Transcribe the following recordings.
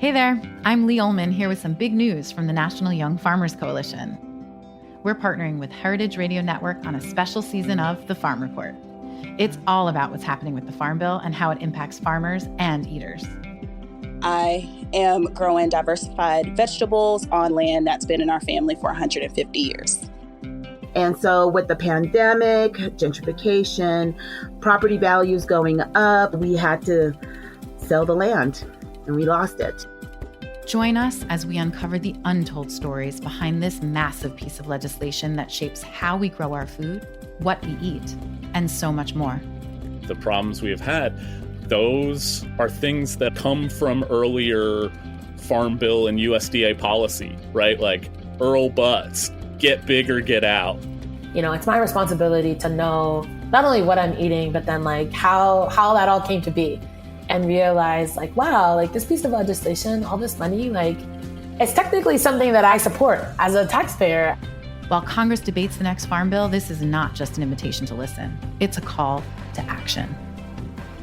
Hey there, I'm Lee Ullman here with some big news from the National Young Farmers Coalition. We're partnering with Heritage Radio Network on a special season of The Farm Report. It's all about what's happening with the Farm Bill and how it impacts farmers and eaters. I am growing diversified vegetables on land that's been in our family for 150 years. And so with the pandemic, gentrification, property values going up, we had to sell the land and we lost it. Join us as we uncover the untold stories behind this massive piece of legislation that shapes how we grow our food, what we eat, and so much more. The problems we have had, those are things that come from earlier Farm Bill and USDA policy, right? Like Earl Butz, get big or get out. You know, it's my responsibility to know not only what I'm eating, but then like how that all came to be. And realize like, wow, like this piece of legislation, all this money, like it's technically something that I support as a taxpayer. While Congress debates the next Farm Bill, this is not just an invitation to listen. It's a call to action.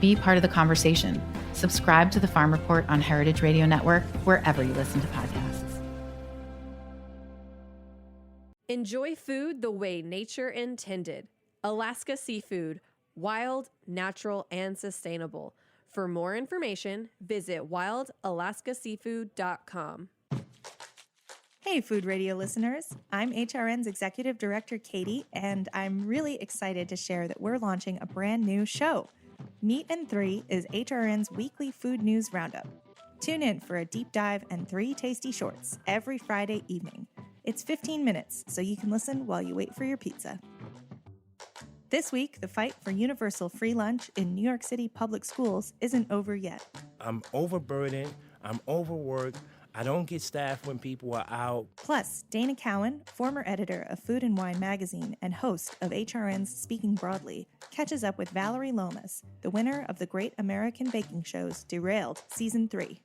Be part of the conversation. Subscribe to the Farm Report on Heritage Radio Network, wherever you listen to podcasts. Enjoy food the way nature intended. Alaska Seafood, wild, natural, and sustainable. For more information, visit wildalaskaseafood.com. Hey, Food Radio listeners. I'm HRN's Executive Director, Katie, and I'm really excited to share that we're launching a brand new show. Meat and 3 is HRN's weekly food news roundup. Tune in for a deep dive and 3 tasty shorts every Friday evening. It's 15 minutes, so you can listen while you wait for your pizza. This week, the fight for universal free lunch in New York City public schools isn't over yet. I'm overburdened. I'm overworked. I don't get staff when people are out. Plus, Dana Cowan, former editor of Food and Wine magazine and host of HRN's Speaking Broadly, catches up with Valerie Lomas, the winner of the Great American Baking Show's Derailed Season 3.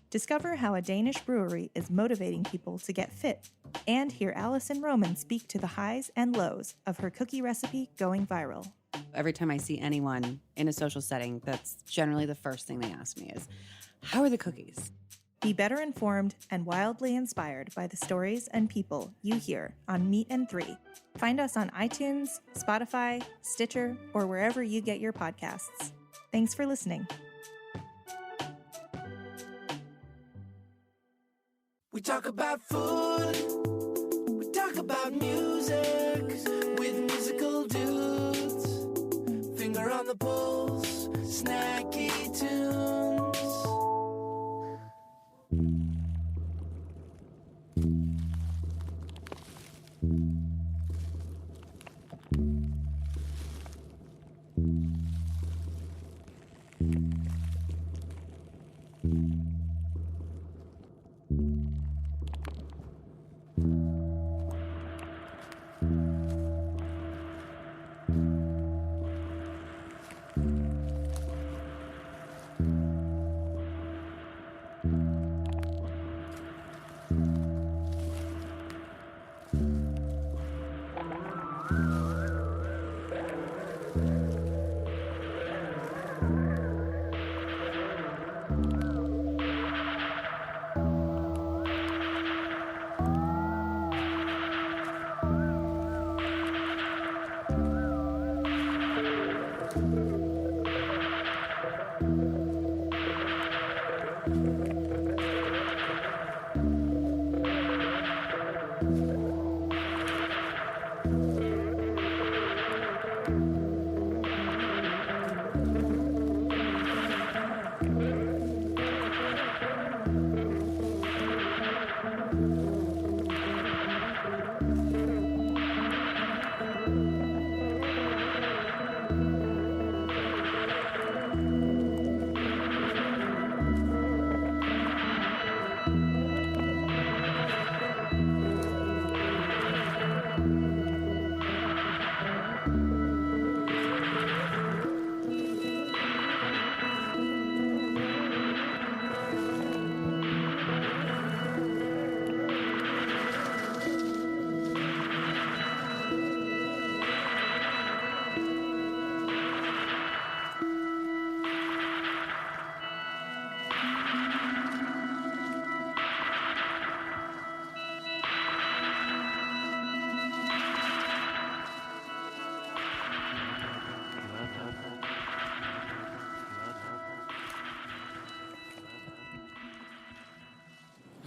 Discover how a Danish brewery is motivating people to get fit, and hear Allison Roman speak to the highs and lows of her cookie recipe going viral. Every time I see anyone in a social setting, that's generally the first thing they ask me is, how are the cookies? Be better informed and wildly inspired by the stories and people you hear on Meat and 3. Find us on iTunes, Spotify, Stitcher, or wherever you get your podcasts. Thanks for listening. We talk about food, we talk about music, with musical dudes, finger on the pulse, snacky tunes.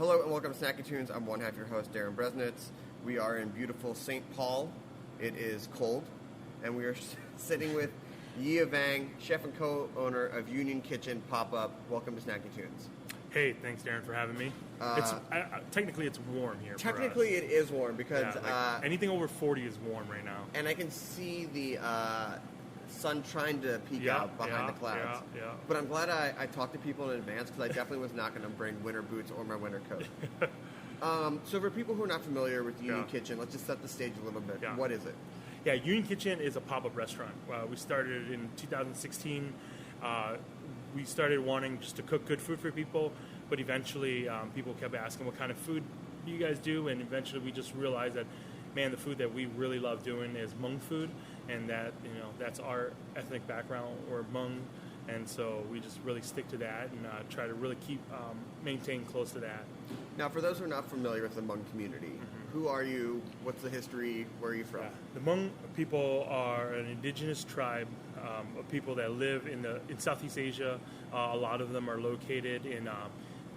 Hello and welcome to Snacky Tunes. I'm one half your host, Darren Bresnitz. We are in beautiful St. Paul. It is cold, and we are sitting with Yia Vang, chef and co-owner of Union Kitchen Pop-Up. Welcome to Snacky Tunes. Hey, thanks, Darren, for having me. Technically, it's warm here. Technically, it is warm because anything over 40 is warm right now. And I can see the sun trying to peek out behind the clouds. Yeah. But I'm glad I talked to people in advance because I definitely was not going to bring winter boots or my winter coat. So for people who are not familiar with Union Kitchen, let's just set the stage a little bit. Yeah. What is it? Yeah, Union Kitchen is a pop-up restaurant. We started in 2016. We started wanting just to cook good food for people, but eventually people kept asking, what kind of food do you guys do? And eventually we just realized that, man, the food that we really love doing is Hmong food, and that, that's our ethnic background. We're Hmong, and so we just really stick to that and try to really maintain close to that. Now, for those who are not familiar with the Hmong community, who are you? What's the history? Where are you from? Yeah. The Hmong people are an indigenous tribe of people that live in Southeast Asia. A lot of them are located in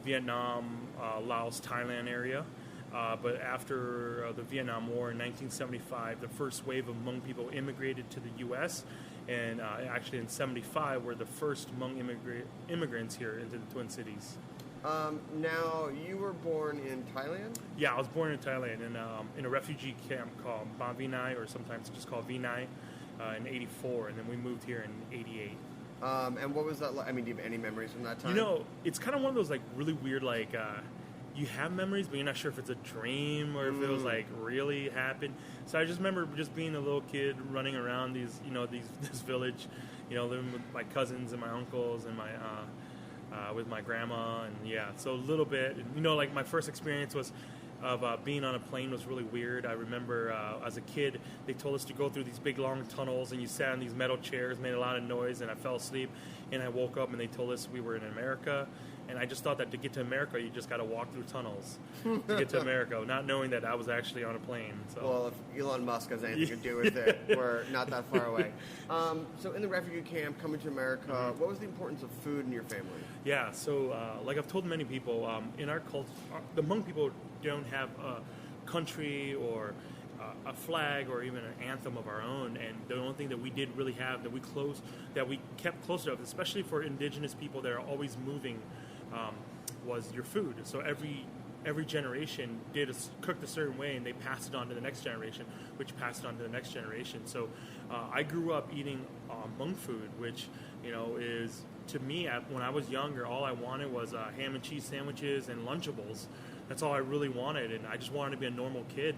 Vietnam, Laos, Thailand area. But after the Vietnam War in 1975, the first wave of Hmong people immigrated to the U.S. And actually in 75 were the first Hmong immigrants here into the Twin Cities. Now, you were born in Thailand? Yeah, I was born in Thailand in a refugee camp called Ba Vinai, or sometimes just called Vinai, in 84, and then we moved here in 88. And what was that like? I mean, do you have any memories from that time? It's kind of one of those, like, really weird, like, you have memories, but you're not sure if it's a dream or if it was, like, really happened. So I just remember just being a little kid running around this village, living with my cousins and my uncles and with my grandma, and so a little bit. Like my first experience was of being on a plane was really weird. I remember as a kid, they told us to go through these big long tunnels, and you sat on these metal chairs, made a lot of noise, and I fell asleep, and I woke up, and they told us we were in America, and I just thought that to get to America, you just got to walk through tunnels to get to America, not knowing that I was actually on a plane. So. Well, if Elon Musk has anything to do with it, we're not that far away. So in the refugee camp, coming to America, what was the importance of food in your family? Yeah, so like I've told many people, in our culture, the Hmong people don't have a country or a flag or even an anthem of our own, and the only thing that we did really have that we kept close to, especially for indigenous people that are always moving, was your food. So every generation cooked a certain way, and they passed it on to the next generation, which passed it on to the next generation. So I grew up eating Hmong food, which is, to me, when I was younger, all I wanted was ham and cheese sandwiches and Lunchables. That's all I really wanted, and I just wanted to be a normal kid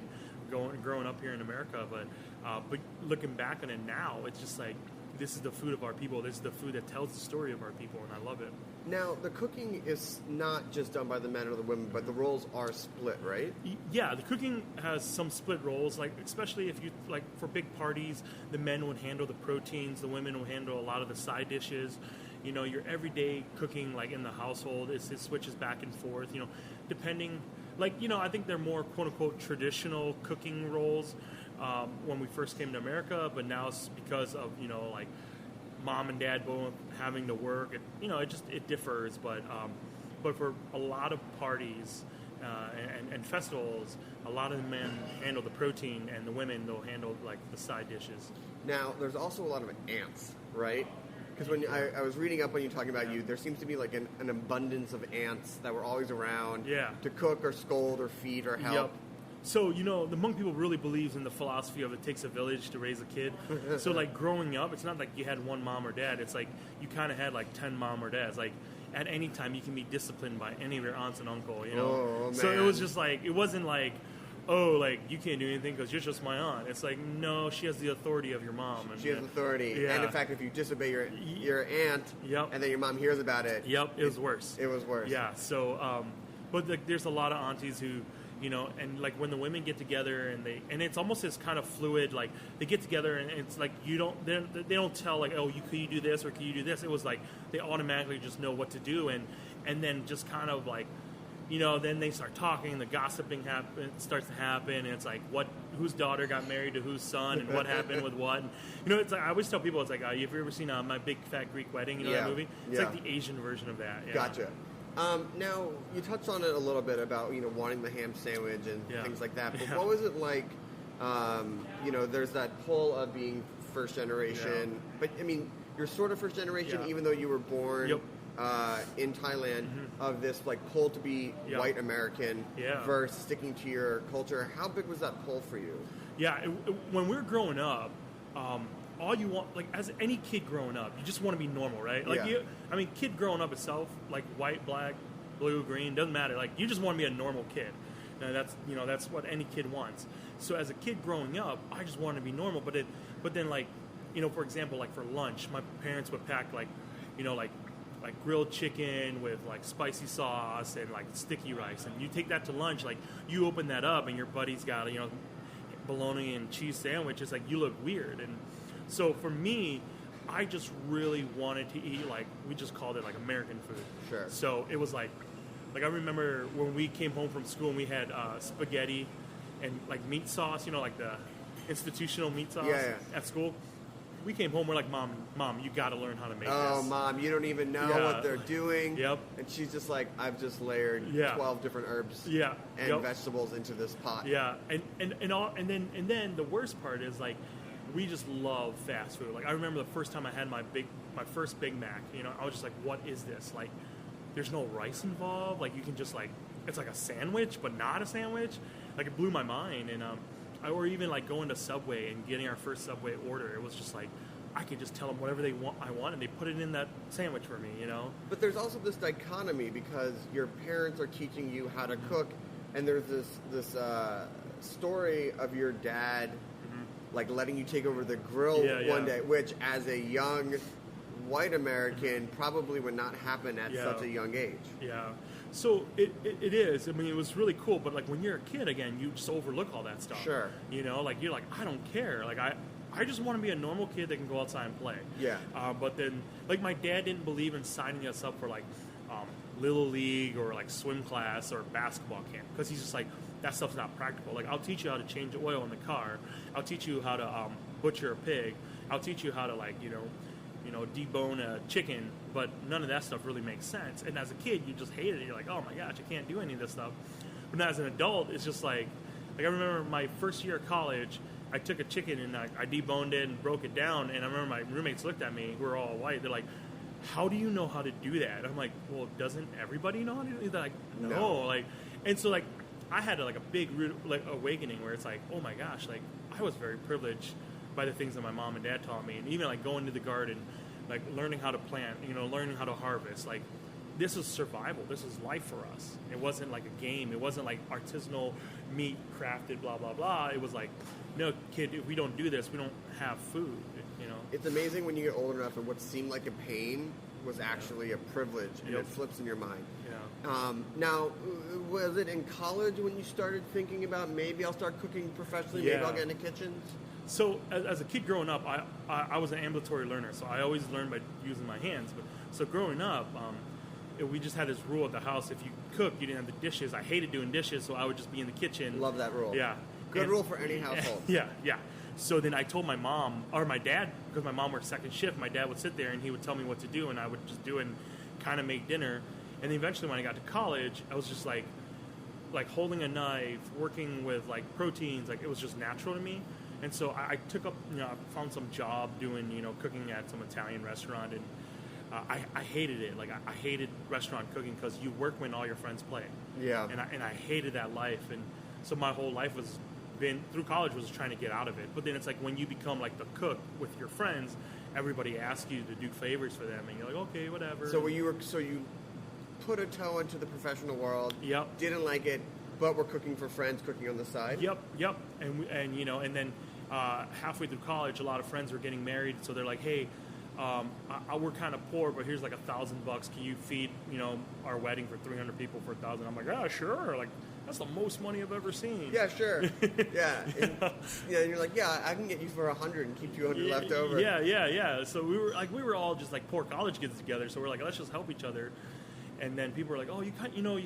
growing up here in America. But looking back on it now, it's just like, this is the food of our people. This is the food that tells the story of our people, and I love it. Now, the cooking is not just done by the men or the women, but the roles are split, right? Yeah, the cooking has some split roles, like especially if you, like, for big parties, the men would handle the proteins, the women would handle a lot of the side dishes. Your everyday cooking, like in the household, it switches back and forth, depending, I think they're more quote-unquote traditional cooking roles when we first came to America, but now it's because of, like, mom and dad both having to work. It differs, but for a lot of parties and festivals, a lot of the men handle the protein, and the women, they'll handle, like, the side dishes. Now, there's also a lot of ants, right? Because when I was reading up when you're talking about you, there seems to be like an abundance of ants that were always around to cook or scold or feed or help. Yep. So, the Hmong people really believes in the philosophy of it takes a village to raise a kid. So, like, growing up, it's not like you had one mom or dad. It's like you kind of had, like, 10 mom or dads. Like, at any time, you can be disciplined by any of your aunts and uncle, Oh, man. So it was just like, it wasn't like, oh, like, you can't do anything because you're just my aunt. It's like, no, she has the authority of your mom. She has authority. Yeah. And in fact, if you disobey your aunt, and then your mom hears about it. Yep, it was worse. It was worse. Yeah, so, but there's a lot of aunties who, and like when the women get together and it's almost this kind of fluid, like they get together and it's like they don't tell like, oh, can you do this or can you do this? It was like they automatically just know what to do, and then just kind of like, then they start talking, the gossiping starts to happen, and it's like whose daughter got married to whose son, and what happened with what. And, it's like I always tell people, it's like, have you ever seen My Big Fat Greek Wedding? That movie? It's like the Asian version of that. Yeah. Gotcha. Now, you touched on it a little bit about, wanting the ham sandwich and things like that, but what was it like, there's that pull of being first generation, but, I mean, you're sort of first generation even though you were born in Thailand, of this, like, pull to be white American versus sticking to your culture. How big was that pull for you? Yeah, when we were growing up, all you want, like, as any kid growing up, you just want to be normal, right? Like, kid growing up itself, like, white, black, blue, green, doesn't matter. Like, you just want to be a normal kid. And that's what any kid wants. So as a kid growing up, I just wanted to be normal. But then, like, for example, like, for lunch, my parents would pack, like, like grilled chicken with, like, spicy sauce and, like, sticky rice. And you take that to lunch, like, you open that up and your buddy's got, bologna and cheese sandwich. It's like, you look weird. And so for me, I just really wanted to eat, like, we just called it, like, American food. Sure. So it was like I remember when we came home from school and we had spaghetti and, like, meat sauce, like the institutional meat sauce at school. We came home, we're like, Mom, you got to learn how to make this. Oh, Mom, you don't even know what they're doing. Yep. And she's just like, I've just layered 12 different herbs and vegetables into this pot. Yeah. And then the worst part is, like, we just love fast food. Like, I remember the first time I had my first Big Mac, I was just like, what is this? Like, there's no rice involved. Like, you can just, like, it's like a sandwich, but not a sandwich. Like, it blew my mind. And, or even, like, going to Subway and getting our first Subway order. It was just like, I could just tell them whatever I want, and they put it in that sandwich for me, But there's also this dichotomy because your parents are teaching you how to cook, and there's this story of your dad, like, letting you take over the grill one day, which as a young white American probably would not happen at such a young age. Yeah. So it is. I mean, it was really cool, but, like, when you're a kid, again, you just overlook all that stuff. Sure. Like, you're like, I don't care. Like, I just want to be a normal kid that can go outside and play. Yeah. But then, like, my dad didn't believe in signing us up for, like, Little League or, like, swim class or basketball camp, because he's just like, that stuff's not practical. Like, I'll teach you how to change the oil in the car. I'll teach you how to butcher a pig. I'll teach you how to, like, debone a chicken, but none of that stuff really makes sense. And as a kid, you just hate it. You're like, oh my gosh, I can't do any of this stuff. But now as an adult, it's just like I remember my first year of college, I took a chicken and I deboned it and broke it down. And I remember my roommates looked at me, who were all white. They're like, how do you know how to do that? And I'm like, well, doesn't everybody know how to do it? They're like, no. Like, and so, like, I had a big, like, awakening where it's like, oh my gosh, like, I was very privileged by the things that my mom and dad taught me. And even, like, going to the garden, like, learning how to plant, learning how to harvest. Like, this is survival. This is life for us. It wasn't like a game. It wasn't like artisanal meat crafted, blah, blah, blah. It was like, no, kid, if we don't do this, we don't have food, It's amazing when you get old enough and what seemed like a pain was actually a privilege, and it flips in your mind. Yeah. Now, was it in college when you started thinking about maybe I'll start cooking professionally, maybe I'll get into kitchens? So as a kid growing up, I was an ambulatory learner, so I always learned by using my hands. But so growing up, we just had this rule at the house: if you cook, you didn't have the dishes. I hated doing dishes, so I would just be in the kitchen. Love that rule. Yeah, good rule for any household. Yeah. So then I told my mom or my dad, because my mom worked second shift. My dad would sit there and he would tell me what to do, and I would just do it and kind of make dinner. And then eventually, when I got to college, I was just like holding a knife, working with, like, proteins. Like, it was just natural to me. And so I took up, I found some job doing, cooking at some Italian restaurant, and I hated it. Like, I hated restaurant cooking because you work when all your friends play. Yeah. And I hated that life. And so my whole life through college was trying to get out of it. But then it's like when you become, like, the cook with your friends, everybody asks you to do favors for them, and you're like, okay, whatever. So you put a toe into the professional world. Yep. Didn't like it, but we're cooking for friends, cooking on the side. Yep. And then halfway through college, a lot of friends were getting married, so they're like, hey, we're kind of poor, but here's like $1,000. Can you feed, our wedding for 300 people for $1,000? I'm like, yeah, sure. Like, that's the most money I've ever seen. Yeah, sure. Yeah. And you're like, yeah, I can get you for 100 and keep 200 left over. Yeah. So we were all just like poor college kids together. So we're like, let's just help each other. And then people were like, oh, you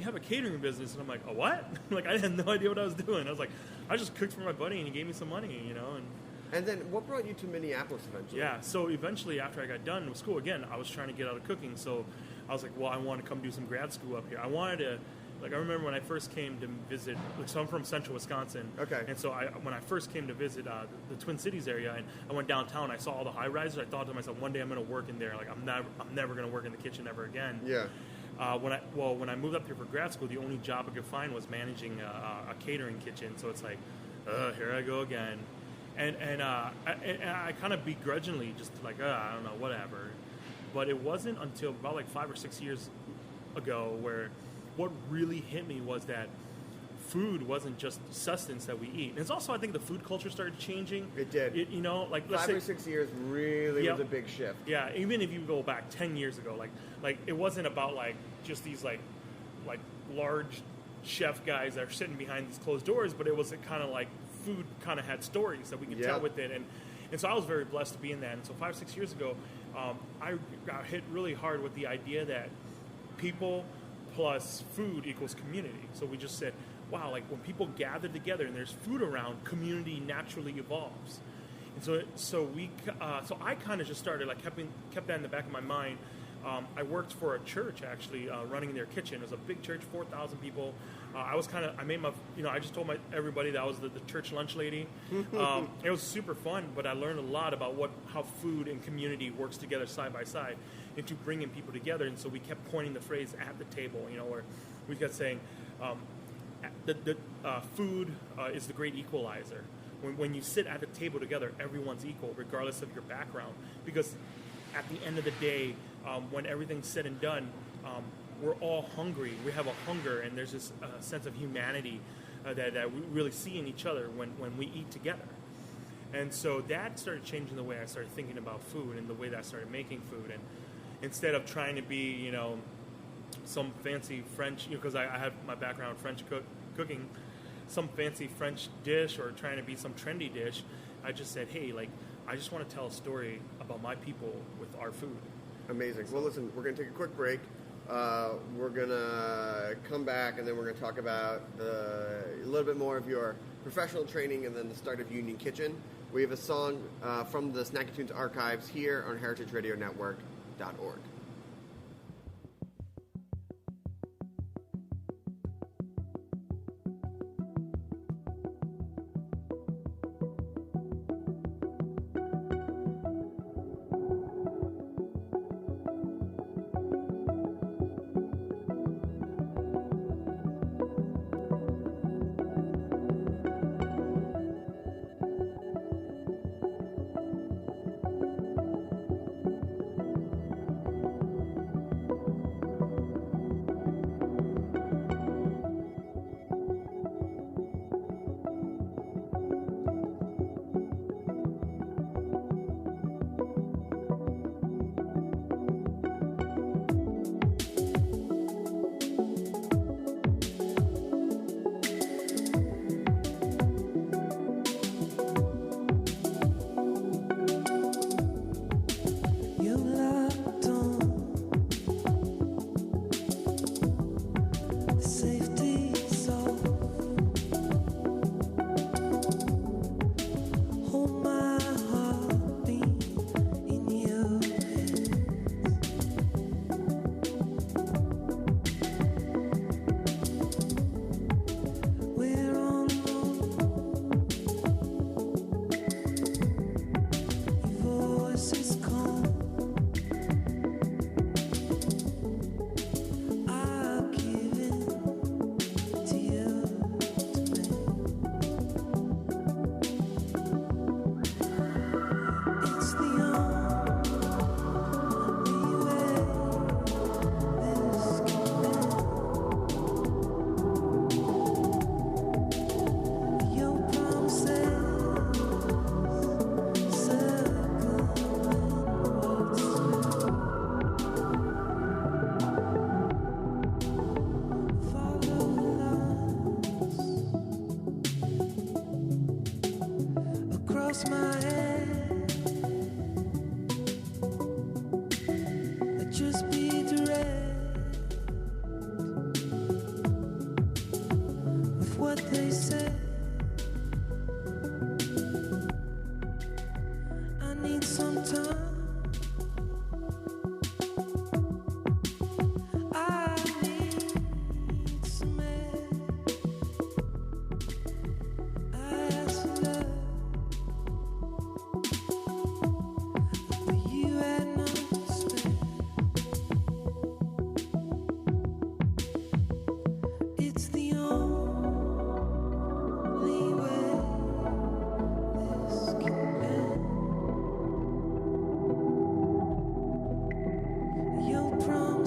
have a catering business. And I'm like, a what? Like, I had no idea what I was doing. I was like, I just cooked for my buddy and he gave me some money, and And then what brought you to Minneapolis eventually? Yeah, so eventually after I got done with school, again, I was trying to get out of cooking. So I was like, well, I want to come do some grad school up here. I wanted to, like, I remember when I first came to visit, so I'm from central Wisconsin. Okay. And so when I first came to visit the Twin Cities area, and I went downtown, I saw all the high rises. I thought to myself, one day I'm going to work in there. Like, I'm never going to work in the kitchen ever again. Yeah. When I moved up here for grad school, the only job I could find was managing a catering kitchen. So it's like, here I go again. And I kind of begrudgingly just like, I don't know, whatever. But it wasn't until about like 5 or 6 years ago where what really hit me was that food wasn't just sustenance that we eat. And it's also, I think, the food culture started changing. It did. Like 5 or 6 years really was a big shift. Yeah, even if you go back 10 years ago, like it wasn't about like just these like large chef guys that are sitting behind these closed doors, but it was kind of like food kind of had stories that we could tell with it. And so I was very blessed to be in that. And so 5 or 6 years ago, I got hit really hard with the idea that people plus food equals community. So we just said, wow, like when people gather together and there's food around, community naturally evolves. And so I kind of just started like kept that in the back of my mind. I worked for a church actually, running their kitchen. It was a big church, 4,000 people. I just told everybody that I was the church lunch lady. It was super fun, but I learned a lot about how food and community works together side by side into bringing people together. And so we kept pointing the phrase at the table, where we kept saying, food is the great equalizer. When you sit at the table together, everyone's equal, regardless of your background. Because at the end of the day, when everything's said and done, we're all hungry. We have a hunger, and there's this sense of humanity that we really see in each other when we eat together. And so that started changing the way I started thinking about food and the way that I started making food. And instead of trying to be, some fancy French, because I have my background in French cooking, some fancy French dish or trying to be some trendy dish, I just said, hey, like, I just want to tell a story about my people with our food. Amazing. Well, listen, we're going to take a quick break. We're going to come back, and then we're going to talk about a little bit more of your professional training and then the start of Union Kitchen. We have a song from the Snacky Tunes archives here on heritageradionetwork.org.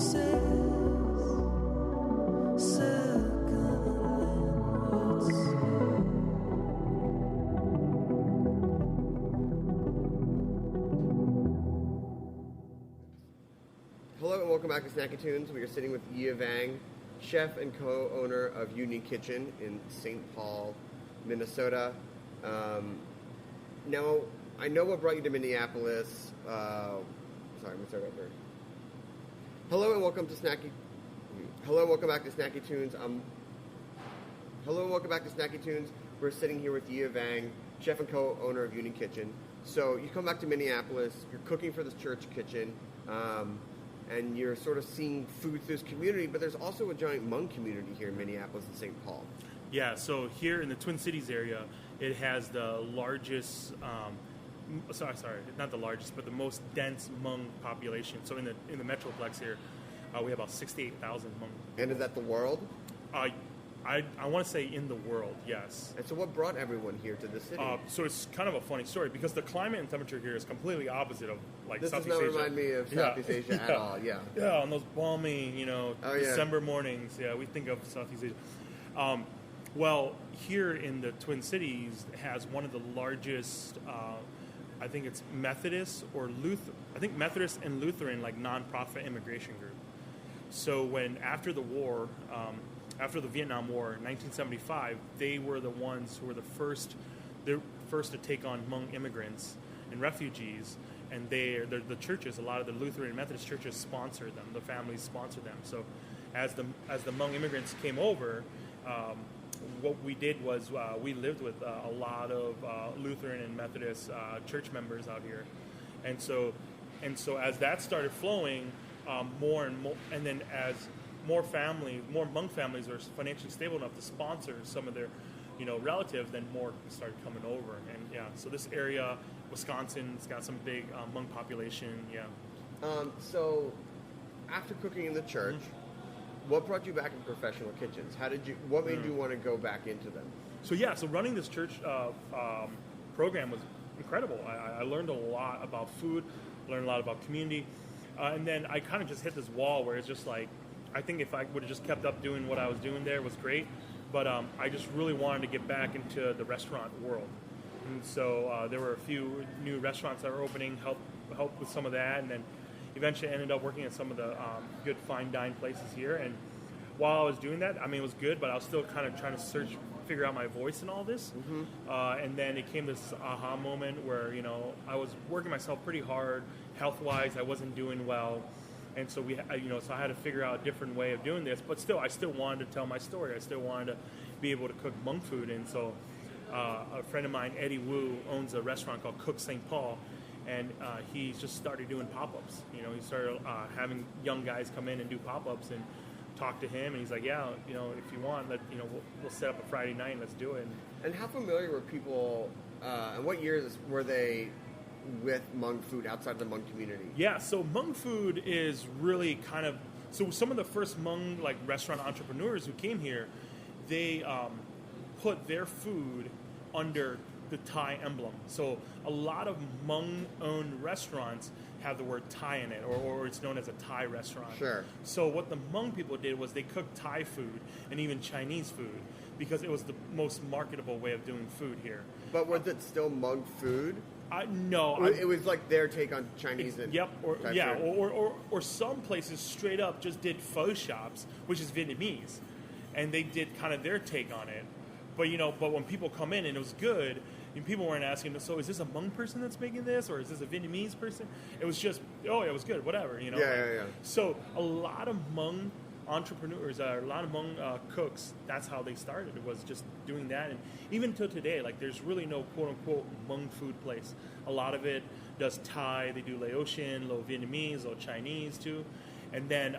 Hello and welcome back to Snacky Tunes. We are sitting with Yi Vang, chef and co-owner of Union Kitchen in St. Paul, Minnesota. Now, I know what brought you to Minneapolis. Sorry, I'm going to start over. Hello and welcome to Snacky... Hello and welcome back to Snacky Tunes. Hello and welcome back to Snacky Tunes. We're sitting here with Yi Vang, chef and co-owner of Union Kitchen. So you come back to Minneapolis, you're cooking for this church kitchen, and you're sort of seeing food through this community, but there's also a giant Hmong community here in Minneapolis and St. Paul. Yeah, so here in the Twin Cities area, it has the largest, sorry, not the largest, but the most dense Hmong population. So in the Metroplex here, we have about 68,000 Hmong. And is that the world? I want to say in the world, yes. And so what brought everyone here to the city? So it's kind of a funny story because the climate and temperature here is completely opposite of like this Southeast Asia. Asia. This does not remind me of Southeast Asia at all, yeah. Yeah, on those balmy, December mornings, we think of Southeast Asia. Well, here in the Twin Cities has one of the largest, I think it's Methodist or Lutheran, I think Methodist and Lutheran like nonprofit immigration group. So when after the war, after the Vietnam War in 1975, they were the ones who were the first to take on Hmong immigrants and refugees, and the churches, a lot of the Lutheran and Methodist churches sponsored them. The families sponsored them. So as the Hmong immigrants came over, what we did was we lived with a lot of Lutheran and Methodist church members out here, and so as that started flowing, more and more, and then as more Hmong families are financially stable enough to sponsor some of their, relatives, then more started coming over. And so this area, Wisconsin's got some big Hmong population. Yeah. So after cooking in the church, what brought you back in professional kitchens? What made you want to go back into them? So running this church program was incredible. I learned a lot about food, learned a lot about community, and then I kind of just hit this wall where it's just like, I think if I would have just kept up doing what I was doing there, it was great. But I just really wanted to get back into the restaurant world. And so there were a few new restaurants that were opening, help with some of that. And then eventually ended up working at some of the good fine dine places here. And while I was doing that, it was good, but I was still kind of trying to figure out my voice in all this. Mm-hmm. And then it came this aha moment where, I was working myself pretty hard. Health-wise, I wasn't doing well. And so so I had to figure out a different way of doing this, but still, I still wanted to tell my story. I still wanted to be able to cook Hmong food, and so a friend of mine, Eddie Wu, owns a restaurant called Cook St. Paul, and he just started doing pop-ups. He started having young guys come in and do pop-ups and talk to him, and he's like, yeah, if you want, we'll set up a Friday night and let's do it. And how familiar were people? And what years were they with Hmong food outside the Hmong community? Yeah, so Hmong food is really kind of, so some of the first Hmong restaurant entrepreneurs who came here, they put their food under the Thai emblem. So a lot of Hmong-owned restaurants have the word Thai in it, or it's known as a Thai restaurant. Sure. So what the Hmong people did was they cooked Thai food and even Chinese food because it was the most marketable way of doing food here. But was it still Hmong food? No. It was like their take on Chinese and yep, or some places straight up just did pho shops, which is Vietnamese, and they did kind of their take on it. But when people come in and it was good, and people weren't asking, so is this a Hmong person that's making this, or is this a Vietnamese person? It was just, it was good, whatever, Yeah. So a lot of Hmong entrepreneurs, a lot of Hmong cooks, that's how they started. It was just doing that, and even till today, there's really no quote-unquote Hmong food place. A lot of it does Thai, they do Laotian, little Vietnamese, little Chinese too, and then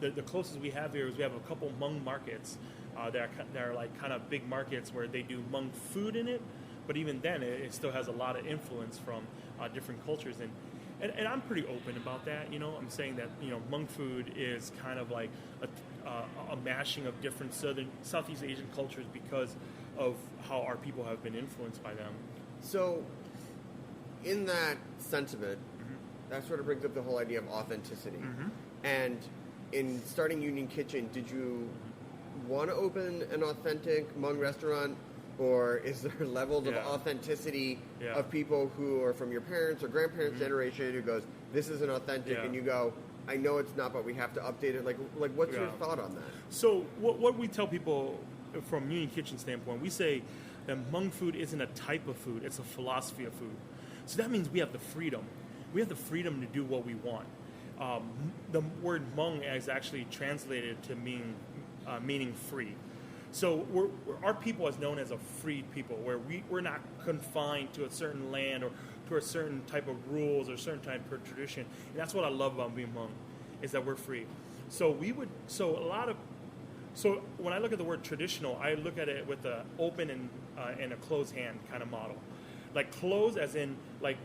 the closest we have here is we have a couple Hmong markets that are kind of big markets where they do Hmong food in it, but even then it still has a lot of influence from different cultures, and I'm pretty open about that. I'm saying that Hmong food is kind of like a mashing of different Southeast Asian cultures because of how our people have been influenced by them. So, in that sentiment, that sort of brings up the whole idea of authenticity. And in starting Union Kitchen, did you want to open an authentic Hmong restaurant, or is there levels of authenticity of people who are from your parents or grandparents' generation who goes, this is an authentic, and you go, I know it's not, but we have to update it. Like what's your thought on that? So what we tell people from Union Kitchen standpoint, we say that Hmong food isn't a type of food, it's a philosophy of food. So that means we have the freedom. We have the freedom to do what we want. The word Hmong is actually translated to meaning free. So our people is known as a free people, where we're not confined to a certain land or to a certain type of rules or certain type of tradition. And that's what I love about being Hmong, is that we're free. So when I look at the word traditional, I look at it with an open and a closed hand kind of model. Like closed as in, like,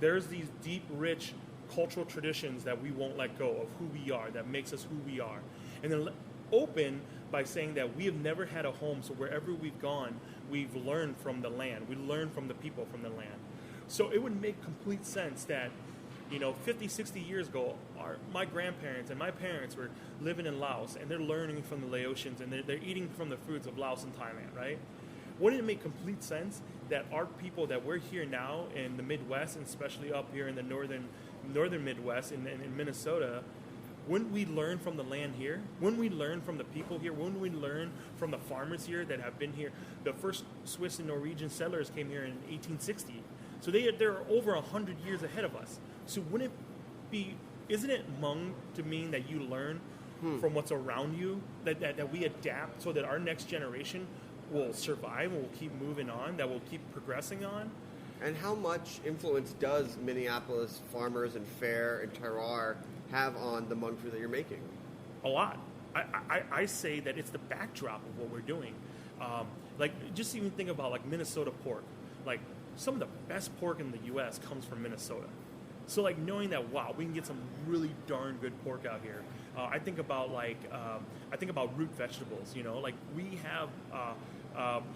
there's these deep, rich cultural traditions that we won't let go of who we are, that makes us who we are. And then open by saying that we have never had a home, so wherever we've gone, we've learned from the land. We learned from the people from the land. So it would make complete sense that, 50, 60 years ago, my grandparents and my parents were living in Laos, and they're learning from the Laotians, and they're eating from the foods of Laos and Thailand, right? Wouldn't it make complete sense that our people that we're here now in the Midwest, and especially up here in the northern Midwest, in Minnesota, wouldn't we learn from the land here? Wouldn't we learn from the people here? Wouldn't we learn from the farmers here that have been here? The first Swiss and Norwegian settlers came here in 1860. So they're over 100 years ahead of us. So isn't it Hmong to mean that you learn from what's around you, that we adapt so that our next generation will survive and will keep moving on, that will keep progressing on? And how much influence does Minneapolis farmers and fare and terroir have on the Hmong food that you're making? A lot. I say that it's the backdrop of what we're doing. Just even think about like Minnesota pork. Like some of the best pork in the U.S. comes from Minnesota. So like knowing that, wow, we can get some really darn good pork out here. I think about root vegetables. Like we have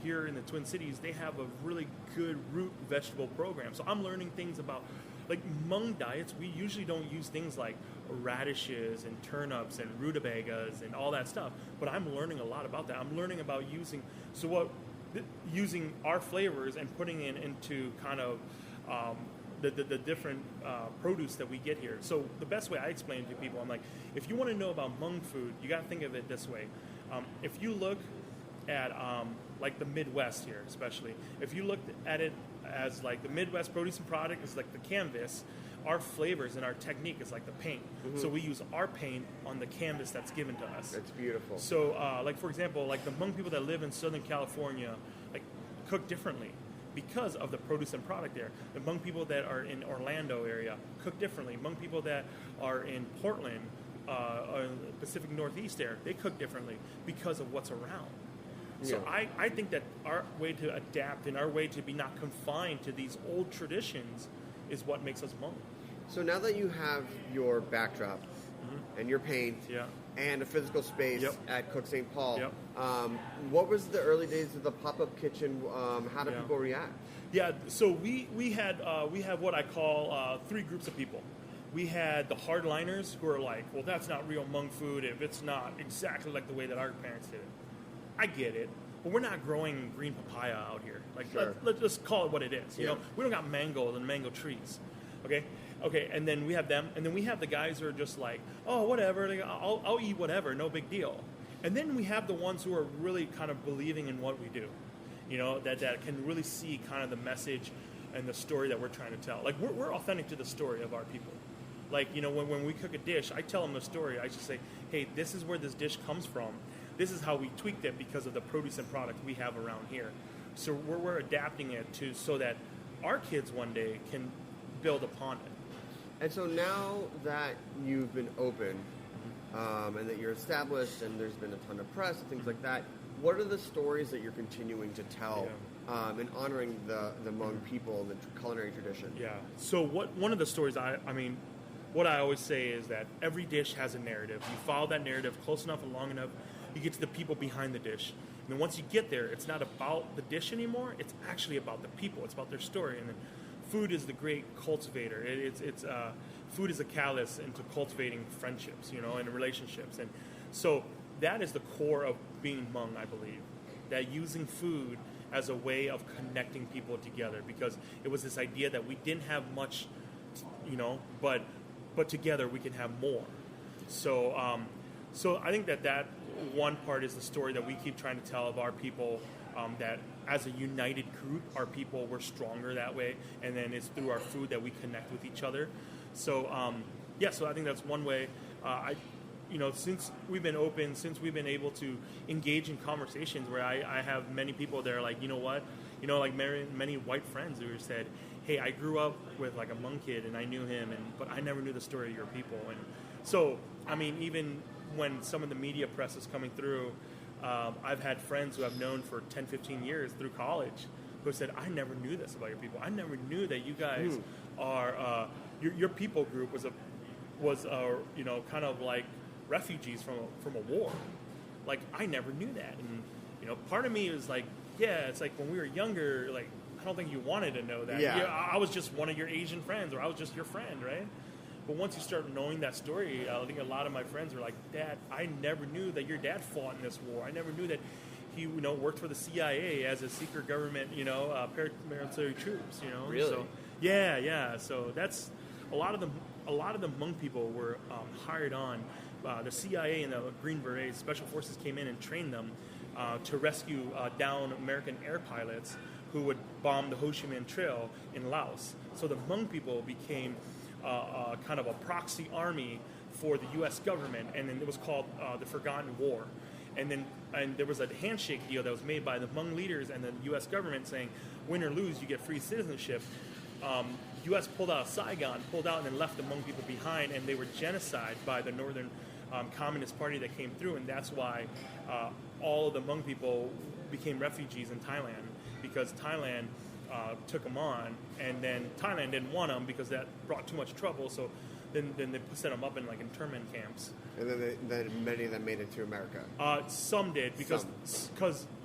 here in the Twin Cities, they have a really good root vegetable program. So I'm learning things about, like, Hmong diets. We usually don't use things like radishes and turnips and rutabagas and all that stuff. But I'm learning a lot about that. I'm learning about using our flavors and putting it into kind of the different produce that we get here. So the best way I explain it to people, I'm like, if you want to know about Hmong food, you got to think of it this way. If you look at like the Midwest here, especially, if you look at it as like the Midwest produce and product is like the canvas, our flavors and our technique is like the paint. Mm-hmm. So we use our paint on the canvas that's given to us. That's beautiful. So like for example, like the Hmong people that live in Southern California, like cook differently because of the produce and product there. The Hmong people that are in Orlando area cook differently. Hmong people that are in Portland, Pacific Northeast there, they cook differently because of what's around. So I think that our way to adapt and our way to be not confined to these old traditions is what makes us Hmong. So now that you have your backdrop and your paint and a physical space at Cook St. Paul, what was the early days of the pop-up kitchen? How did people react? Yeah, so we have what I call three groups of people. We had the hardliners who are like, well, that's not real Hmong food if it's not exactly like the way that our parents did it. I get it, but we're not growing green papaya out here. Like, let's just call it what it is. You know, we don't got mangoes and mango trees. Okay, and then we have them, and then we have the guys who are just like, oh, whatever, like, I'll eat whatever, no big deal. And then we have the ones who are really kind of believing in what we do, that can really see kind of the message and the story that we're trying to tell. Like, we're authentic to the story of our people. Like, when we cook a dish, I tell them the story. I just say, hey, this is where this dish comes from. This is how we tweaked it because of the produce and product we have around here. So we're adapting it so that our kids one day can build upon it. And so now that you've been open and that you're established and there's been a ton of press and things like that, what are the stories that you're continuing to tell in honoring the Hmong people and the culinary tradition? Yeah. So one of the stories, what I always say is that every dish has a narrative. You follow that narrative close enough and long enough, you get to the people behind the dish. And then once you get there, it's not about the dish anymore. It's actually about the people. It's about their story. And then food is the great cultivator. food is a catalyst into cultivating friendships, and relationships. And so that is the core of being Hmong, I believe, that using food as a way of connecting people together, because it was this idea that we didn't have much, but together we can have more. So I think that one part is the story that we keep trying to tell of our people, that as a united group, our people, we're stronger that way, and then it's through our food that we connect with each other. So so I think that's one way. Since we've been open, since we've been able to engage in conversations where I have many people that are like, you know what, like many white friends who said, hey, I grew up with like a Hmong kid and I knew him, but I never knew the story of your people. And so, I mean, even when some of the media press is coming through, I've had friends who I've known for 10, 15 years through college who said, I never knew this about your people. I never knew that you guys are, your people group was kind of like refugees from a war. Like, I never knew that. And, part of me was like, yeah, it's like when we were younger, like, I don't think you wanted to know that. Yeah. I was just one of your Asian friends, or I was just your friend, right? But once you start knowing that story, I think a lot of my friends were like, Dad, I never knew that your dad fought in this war. I never knew that he, worked for the CIA as a secret government, paramilitary troops, Really? So, yeah. So that's a lot of the Hmong people were hired on. The CIA and the Green Berets, Special Forces, came in and trained them to rescue down American air pilots who would bomb the Ho Chi Minh Trail in Laos. So the Hmong people became kind of a proxy army for the U.S. government, and then it was called the Forgotten War. And there was a handshake deal that was made by the Hmong leaders and the U.S. government saying, win or lose, you get free citizenship. U.S. pulled out of Saigon, and then left the Hmong people behind, and they were genocide by the Northern Communist Party that came through, and that's why all of the Hmong people became refugees in Thailand, because Thailand took them on, and then Thailand didn't want them because that brought too much trouble, so then they set them up in like internment camps. And then many of them made it to America. Some did, because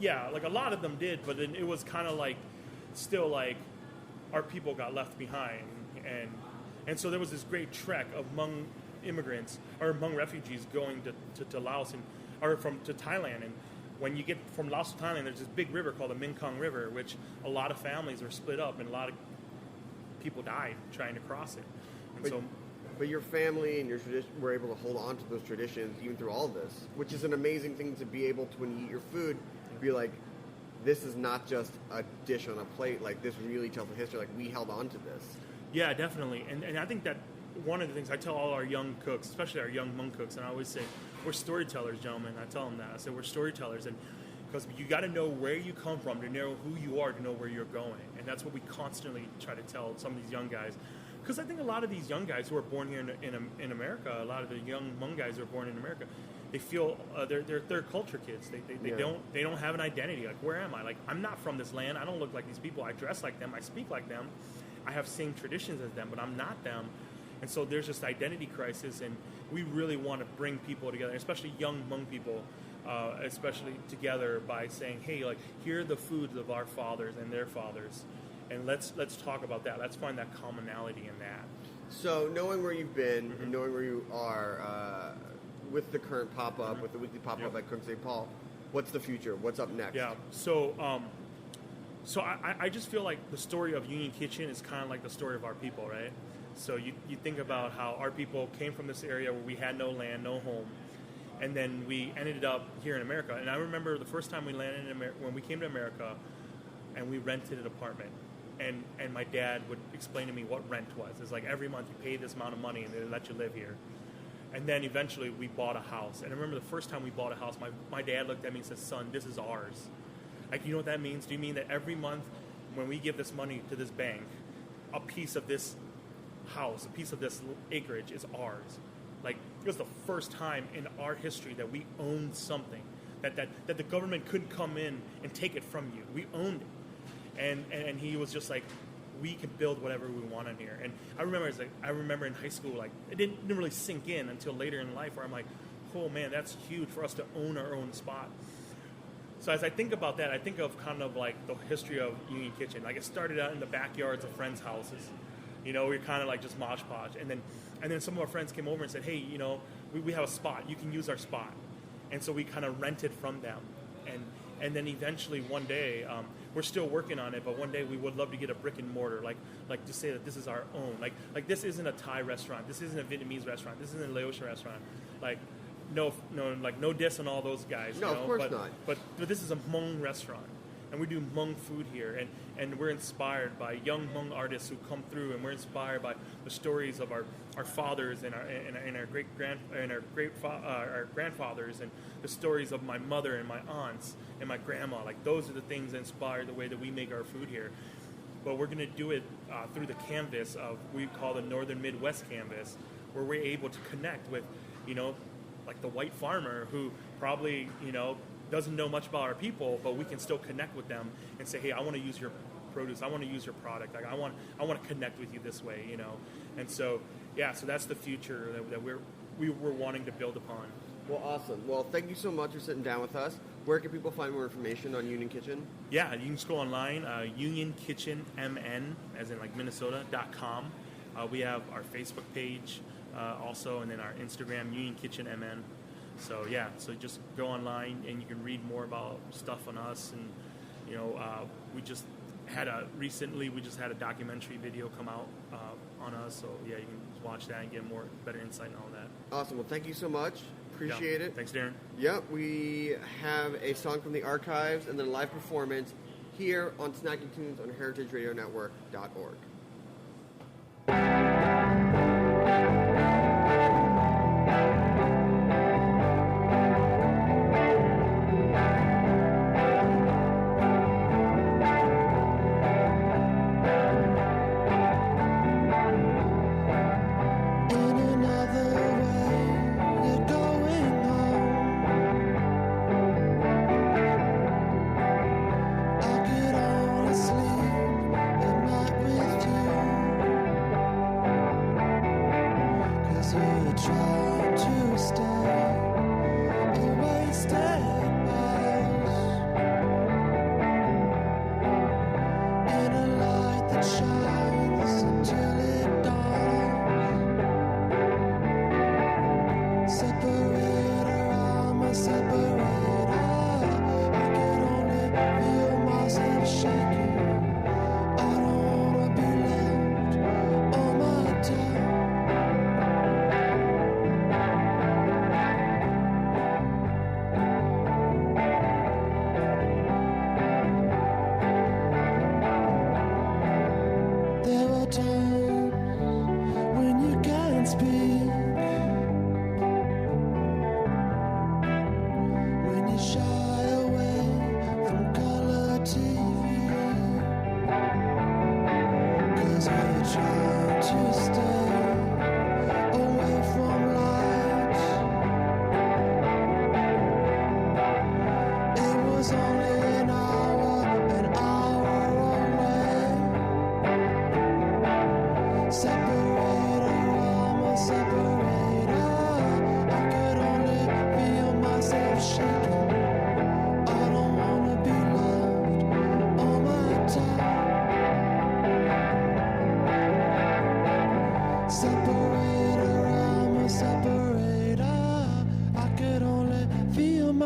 like a lot of them did, but then it was kind of like still like our people got left behind, and so there was this great trek of Hmong immigrants or Hmong refugees going to Laos to Thailand. And when you get from Laos to Thailand, there's this big river called the Mekong River, which a lot of families were split up and a lot of people died trying to cross it. And but your family and your tradition were able to hold on to those traditions even through all of this, which is an amazing thing to be able to, when you eat your food, be like, this is not just a dish on a plate. Like, this really tells a history. Like, we held on to this. Yeah, definitely. And I think that one of the things I tell all our young cooks, especially our young Hmong cooks, and I always say, we're storytellers, gentlemen. I tell them that. I say, we're storytellers. And because you got to know where you come from to know who you are, to know where you're going. And that's what we constantly try to tell some of these young guys. Because I think a lot of these young guys who are born here in America, a lot of the young Hmong guys who are born in America, they feel they're third culture kids. They don't have an identity. Like, where am I? Like, I'm not from this land. I don't look like these people. I dress like them. I speak like them. I have same traditions as them, but I'm not them. And so there's this identity crisis, and we really want to bring people together, especially young Hmong people, especially together by saying, hey, like, here are the foods of our fathers and their fathers, and let's talk about that. Let's find that commonality in that. So knowing where you've been and knowing where you are with the current pop-up, with the weekly pop-up at Cook St. Paul, what's the future? What's up next? Yeah, so I just feel like the story of Union Kitchen is kind of like the story of our people, right? So you think about how our people came from this area where we had no land, no home, and then we ended up here in America. And I remember the first time we landed in America, when we came to America, and we rented an apartment. And my dad would explain to me what rent was. It's like every month you pay this amount of money and they let you live here. And then eventually we bought a house. And I remember the first time we bought a house, my dad looked at me and said, son, this is ours. Like, you know what that means? Do you mean that every month when we give this money to this bank, a piece of this house, a piece of this acreage is ours? Like, it was the first time in our history that we owned something, that the government couldn't come in and take it from you. We owned it. And he was just like, we can build whatever we want in here. And I remember in high school, like, it didn't really sink in until later in life, where I'm like, oh man, that's huge for us to own our own spot. So as I think about that, I think of kind of like the history of Union Kitchen. Like, it started out in the backyards of friends' houses, You know, we were kind of like just mosh podge. And then some of our friends came over and said, hey, you know, we have a spot. You can use our spot. And so we kind of rented from them. And then eventually one day, we're still working on it, but one day we would love to get a brick and mortar, like to say that this is our own. Like this isn't a Thai restaurant. This isn't a Vietnamese restaurant. This isn't a Laotian restaurant. Like, no diss on all those guys. No, you know? of course not. But this is a Hmong restaurant, and we do Hmong food here, and we're inspired by young Hmong artists who come through, and we're inspired by the stories of our fathers and our grandfathers, and the stories of my mother and my aunts and my grandma. Like, those are the things that inspire the way that we make our food here. But we're going to do it through the canvas of, we call the Northern Midwest canvas, where we're able to connect with, you know, like the white farmer who probably, you know, doesn't know much about our people, but we can still connect with them and say, hey, I want to use your produce, I want to use your product, like I want to connect with you this way, you know. And so so that's the future that we're wanting to build upon. Well, awesome. Well, thank you so much for sitting down with us. Where can people find more information on Union Kitchen? Yeah, you can just go online, unionkitchenmn, as in like Minnesota.com. We have our Facebook page also, and then our Instagram, Union Kitchen MN. So so just go online and you can read more about stuff on us. And you know, we just had a documentary video come out on us. So you can watch that and get better insight and all that. Awesome. Well, thank you so much. Appreciate it. Thanks, Darren. Yep, we have a song from the archives and then a live performance here on Snacky Tunes on heritageradionetwork.org.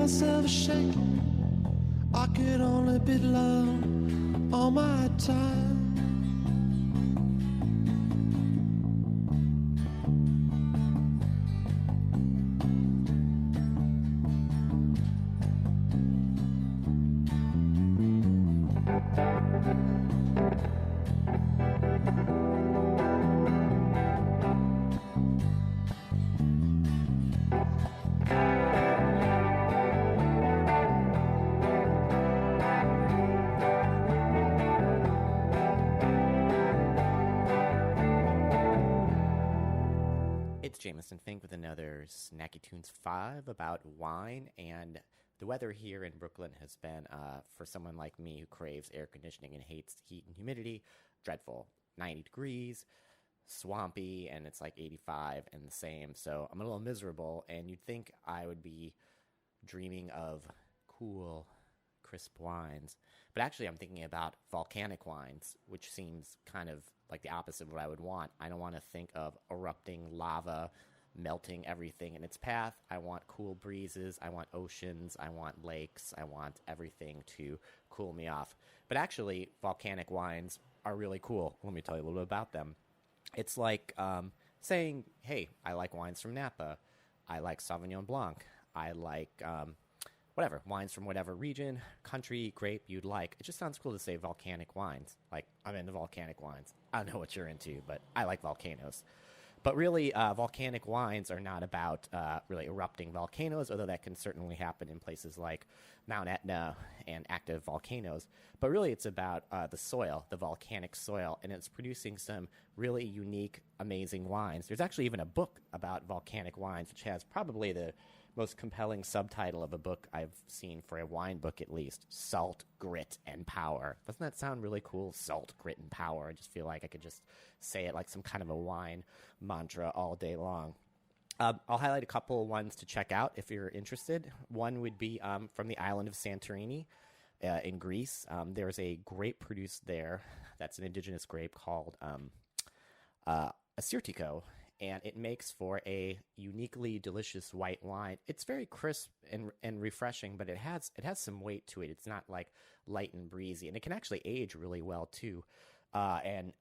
myself shaking. I could only be loved all my time. Jameson Fink with another Snacky Tunes 5 about wine. And the weather here in Brooklyn has been, for someone like me who craves air conditioning and hates heat and humidity, dreadful. 90 degrees, swampy, and it's like 85 and the same. So I'm a little miserable, and you'd think I would be dreaming of cool, crisp wines. But actually I'm thinking about volcanic wines, which seems kind of like the opposite of what I would want. I don't want to think of erupting lava melting everything in its path. I want cool breezes. I want oceans. I want lakes. I want everything to cool me off. But actually, volcanic wines are really cool. Let me tell you a little bit about them. It's like saying, hey, I like wines from Napa. I like Sauvignon Blanc. I like whatever, wines from whatever region, country, grape you'd like. It just sounds cool to say volcanic wines. Like, I'm into volcanic wines. I don't know what you're into, but I like volcanoes. But really, volcanic wines are not about really erupting volcanoes, although that can certainly happen in places like Mount Etna and active volcanoes. But really, it's about the soil, the volcanic soil, and it's producing some really unique, amazing wines. There's actually even a book about volcanic wines, which has probably the most compelling subtitle of a book I've seen for a wine book, at least: Salt, Grit, and Power. Doesn't that sound really cool? Salt, grit, and power. I just feel like I could just say it like some kind of a wine mantra all day long. I'll highlight a couple of ones to check out if you're interested. One would be from the island of Santorini in Greece. There's a grape produced there that's an indigenous grape called Assyrtiko, and it makes for a uniquely delicious white wine. It's very crisp and refreshing, but it has some weight to it. It's not like light and breezy, and it can actually age really well too. And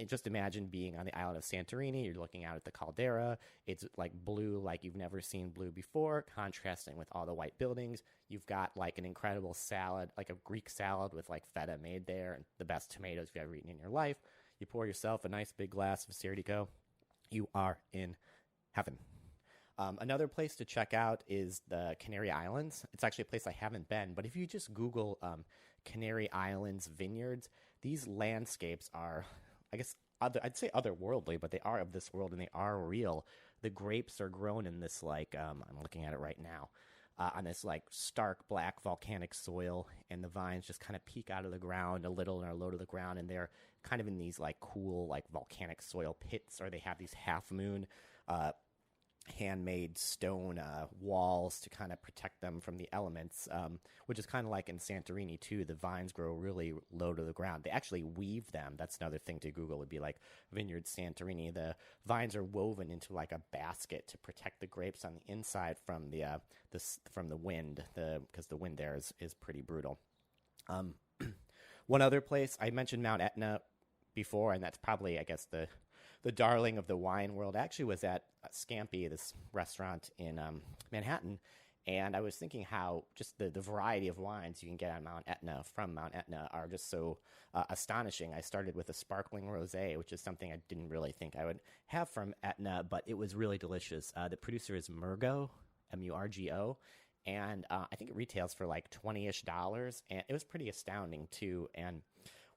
just imagine being on the island of Santorini. You're looking out at the caldera. It's like blue, like you've never seen blue before, contrasting with all the white buildings. You've got like an incredible salad, like a Greek salad with like feta made there, and the best tomatoes you've ever eaten in your life. You pour yourself a nice big glass of Assyrtiko. You are in heaven. Another place to check out is the Canary Islands. It's actually a place I haven't been, but if you just Google Canary Islands vineyards, these landscapes are, I guess, I'd say otherworldly, but they are of this world and they are real. The grapes are grown in this, like, I'm looking at it right now, on this like stark black volcanic soil, and the vines just kind of peek out of the ground a little and are low to the ground, and they're kind of in these like cool like volcanic soil pits, or they have these half moon handmade stone walls to kind of protect them from the elements, which is kind of like in Santorini too. The vines grow really low to the ground. They actually weave them. That's another thing to Google, would be like Vineyard Santorini. The vines are woven into like a basket to protect the grapes on the inside from the wind, because the wind there is pretty brutal. One other place, I mentioned Mount Etna before, and that's probably, I guess, the darling of the wine world. I actually was at Scampi, this restaurant in Manhattan, and I was thinking how just the variety of wines you can get on Mount Etna, from Mount Etna, are just so astonishing. I started with a sparkling rosé, which is something I didn't really think I would have from Etna, but it was really delicious. The producer is Murgo, M-U-R-G-O, and I think it retails for like $20-ish, and it was pretty astounding too. And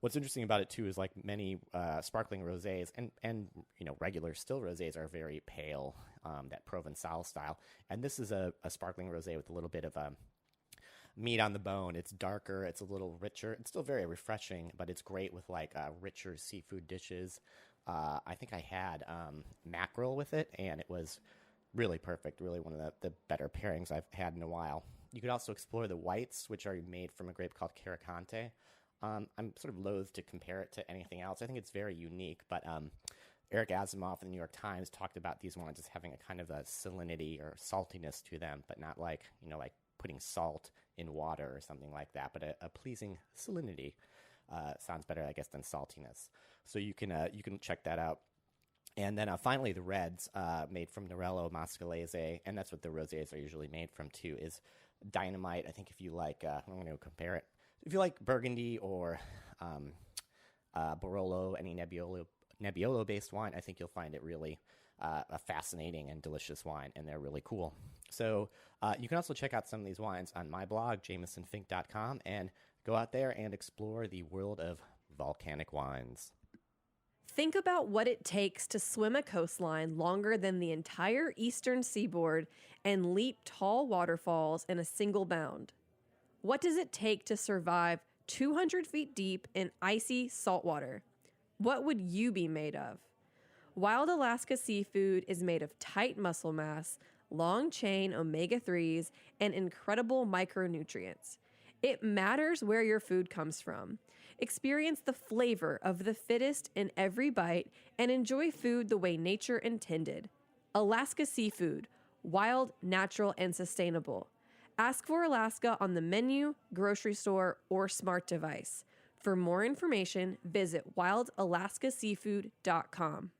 what's interesting about it too is like many sparkling rosés and regular still rosés are very pale, that Provençal style. And this is a sparkling rosé with a little bit of meat on the bone. It's darker, it's a little richer. It's still very refreshing, but it's great with like richer seafood dishes. I think I had mackerel with it, and it was really perfect. Really one of the better pairings I've had in a while. You could also explore the whites, which are made from a grape called Caricante. I'm sort of loath to compare it to anything else. I think it's very unique, but Eric Asimov in the New York Times talked about these wines as having a kind of a salinity or saltiness to them, but not like, like putting salt in water or something like that, but a pleasing salinity. Sounds better, I guess, than saltiness. So you can check that out. And then finally, the reds, made from Nerello Mascalese, and that's what the rosés are usually made from too, is dynamite. I think if you like, I'm going to compare it. If you like Burgundy or Barolo, any Nebbiolo-based wine, I think you'll find it really a fascinating and delicious wine, and they're really cool. So you can also check out some of these wines on my blog, JamesonFink.com, and go out there and explore the world of volcanic wines. Think about what it takes to swim a coastline longer than the entire eastern seaboard and leap tall waterfalls in a single bound. What does it take to survive 200 feet deep in icy saltwater? What would you be made of? Wild Alaska seafood is made of tight muscle mass, long-chain omega-3s, and incredible micronutrients. It matters where your food comes from. Experience the flavor of the fittest in every bite and enjoy food the way nature intended. Alaska Seafood, wild, natural, and sustainable. Ask for Alaska on the menu, grocery store, or smart device. For more information, visit wildalaskaseafood.com.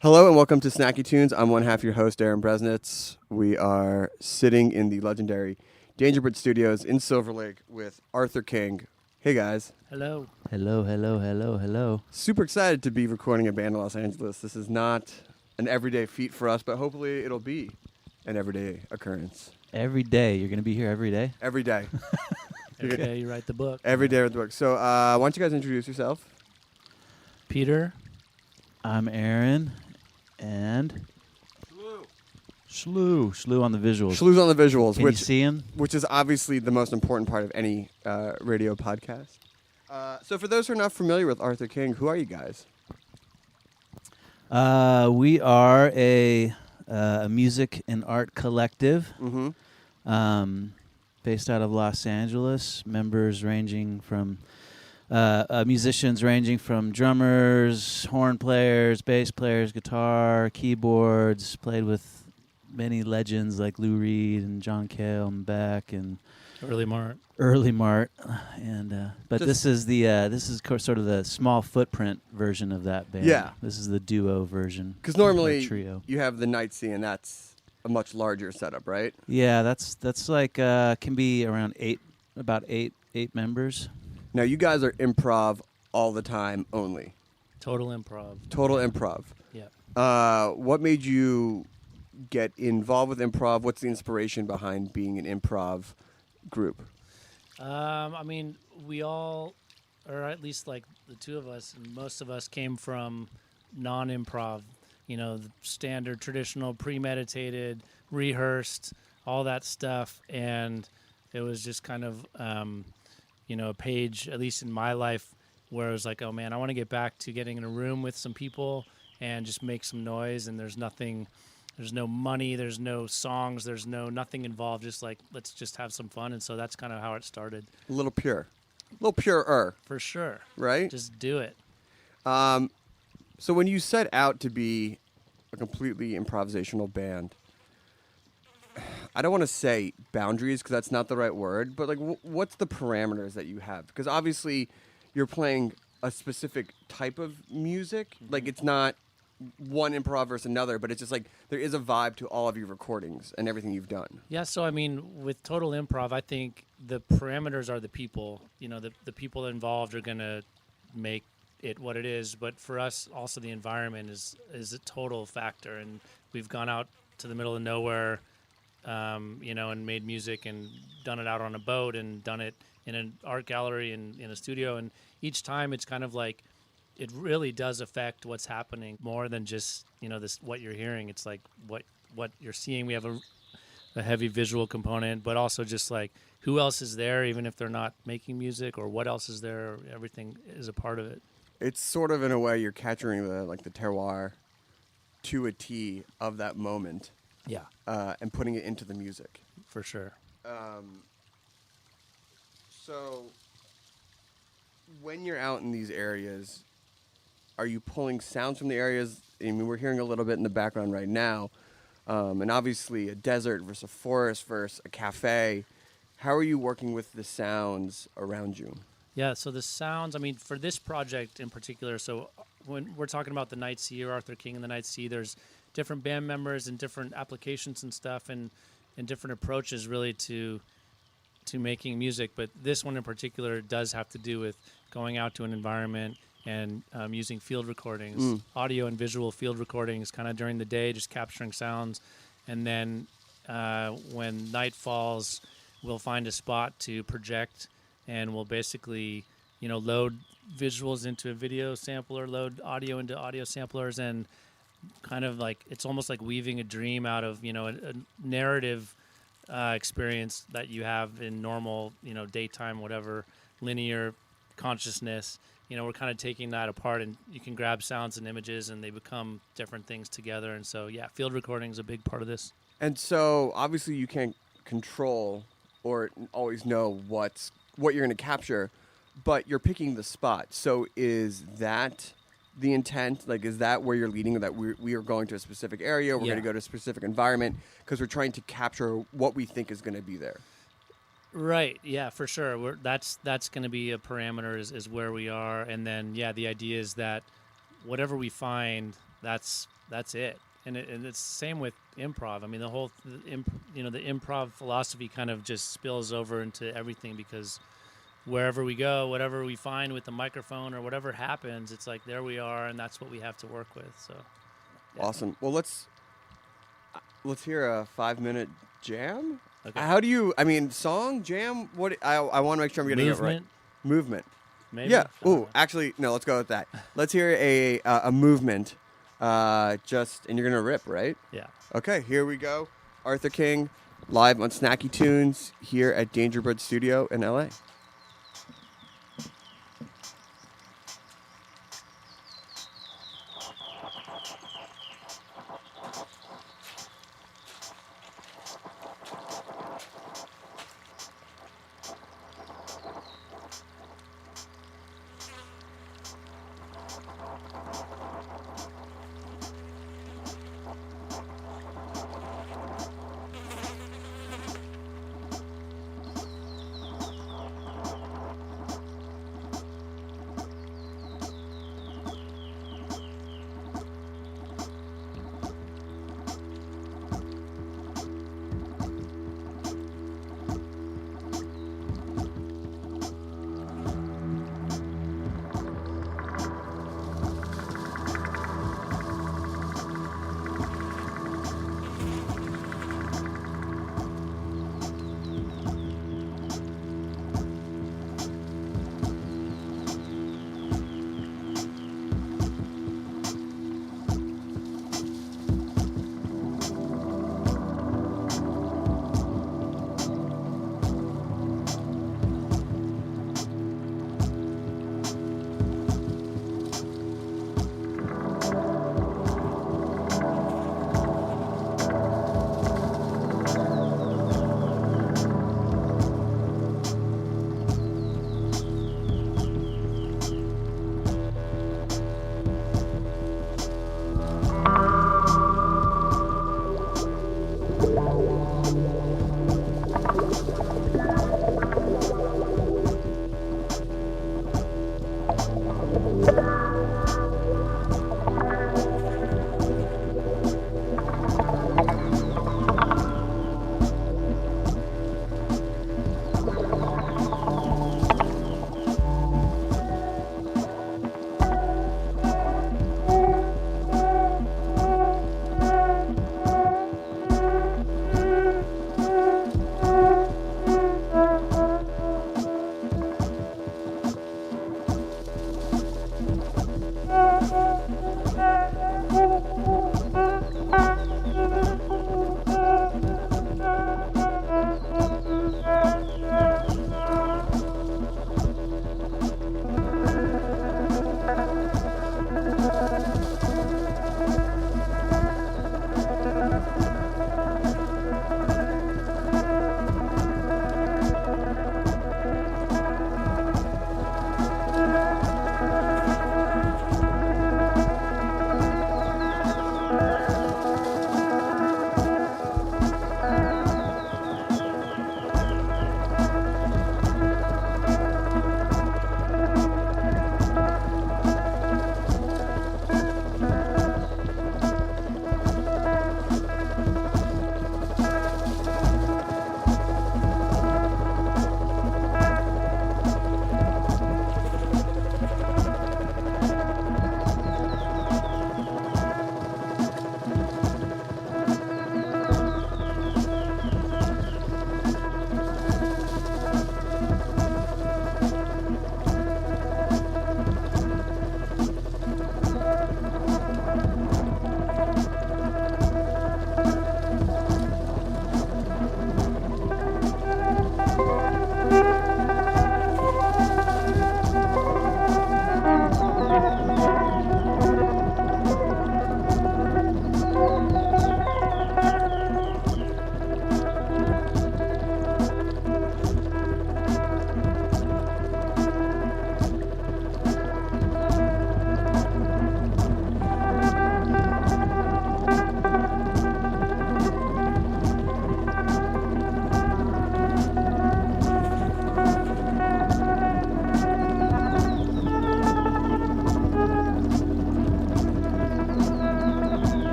Hello and welcome to Snacky Tunes. I'm one half your host, Darren Bresnitz. We are sitting in the legendary Dangerbird Studios in Silver Lake with Arthur King. Hey guys. Hello. Hello, hello, hello, hello. Super excited to be recording a band in Los Angeles. This is not an everyday feat for us, but hopefully it'll be an everyday occurrence. Every day. You're going to be here every day? Every day. Okay, you write the book. Every day with the book. So why don't you guys introduce yourself? Peter. I'm Aaron. And Shlu on the visuals. Shlu's on the visuals. Can you see him? Which is obviously the most important part of any radio podcast. So for those who are not familiar with Arthur King, who are you guys? We are a music and art collective based out of Los Angeles. Members ranging from musicians ranging from drummers, horn players, bass players, guitar, keyboards. Played with many legends like Lou Reed and John Cale and Beck and Early Mart. And but this is sort of the small footprint version of that band. Yeah, this is the duo version. Because normally trio. You have the Night Sea, and that's a much larger setup, right? Yeah, that's like can be around about eight members. Now you guys are improv all the time only. Total improv. Total improv. Yeah. What made you get involved with improv? What's the inspiration behind being an improv group? I mean, we all, or at least like the two of us, and most of us came from non-improv. You know, the standard, traditional, premeditated, rehearsed, all that stuff, and it was just kind of. A page, at least in my life, where it was like, oh man, I want to get back to getting in a room with some people and just make some noise. And there's no money, there's no songs, there's nothing involved. Just like, let's just have some fun. And so that's kind of how it started. A little purer. For sure. Right? Just do it. So when you set out to be a completely improvisational band, I don't want to say boundaries because that's not the right word, but like what's the parameters that you have? Because obviously you're playing a specific type of music. Like it's not one improv versus another, but it's just like there is a vibe to all of your recordings and everything you've done. Yeah, so I mean, with total improv, I think the parameters are the people. You know, the people involved are going to make it what it is. But for us, also the environment is a total factor. And we've gone out to the middle of nowhere, and made music and done it out on a boat and done it in an art gallery and in a studio. And each time it's kind of like, it really does affect what's happening more than just, this, what you're hearing. It's like what you're seeing. We have a heavy visual component, but also just like who else is there, even if they're not making music, or what else is there. Everything is a part of it. It's sort of in a way you're capturing the terroir to a T of that moment. Yeah. And putting it into the music. For sure. So when you're out in these areas, are you pulling sounds from the areas? I mean, we're hearing a little bit in the background right now. And obviously a desert versus a forest versus a cafe. How are you working with the sounds around you? Yeah, so the sounds, I mean, for this project in particular, so when we're talking about the Night Sea or Arthur King and the Night Sea, there's different band members and different applications and stuff and different approaches really to making music. But this one in particular does have to do with going out to an environment and using field recordings, audio and visual field recordings kind of during the day, just capturing sounds. And then when night falls, we'll find a spot to project and we'll basically, load visuals into a video sampler, load audio into audio samplers, and kind of like it's almost like weaving a dream out of a narrative experience that you have in normal daytime, whatever, linear consciousness. We're kind of taking that apart, and you can grab sounds and images and they become different things together. And so field recording is a big part of this. And so obviously you can't control or always know what you're going to capture, but you're picking the spot. So is that the intent? Like, is that where you're leading, that we are going to a specific area, we're going to go to a specific environment because we're trying to capture what we think is going to be there? Right. Yeah, for sure. That's going to be a parameter is where we are. And then, the idea is that whatever we find, that's it. And it's the same with improv. I mean, the whole, the improv philosophy kind of just spills over into everything, because wherever we go, whatever we find with the microphone or whatever happens, it's like, there we are, and that's what we have to work with. So, Awesome. Well, let's hear a 5-minute jam. Okay. How do you? I mean, song, jam. What? I want to make sure I'm getting it right. Movement. Maybe. Yeah. Ooh, actually, no. Let's go with that. Let's hear a movement. And you're gonna rip, right? Yeah. Okay. Here we go. Arthur King, live on Snacky Tunes here at Dangerbird Studio in LA.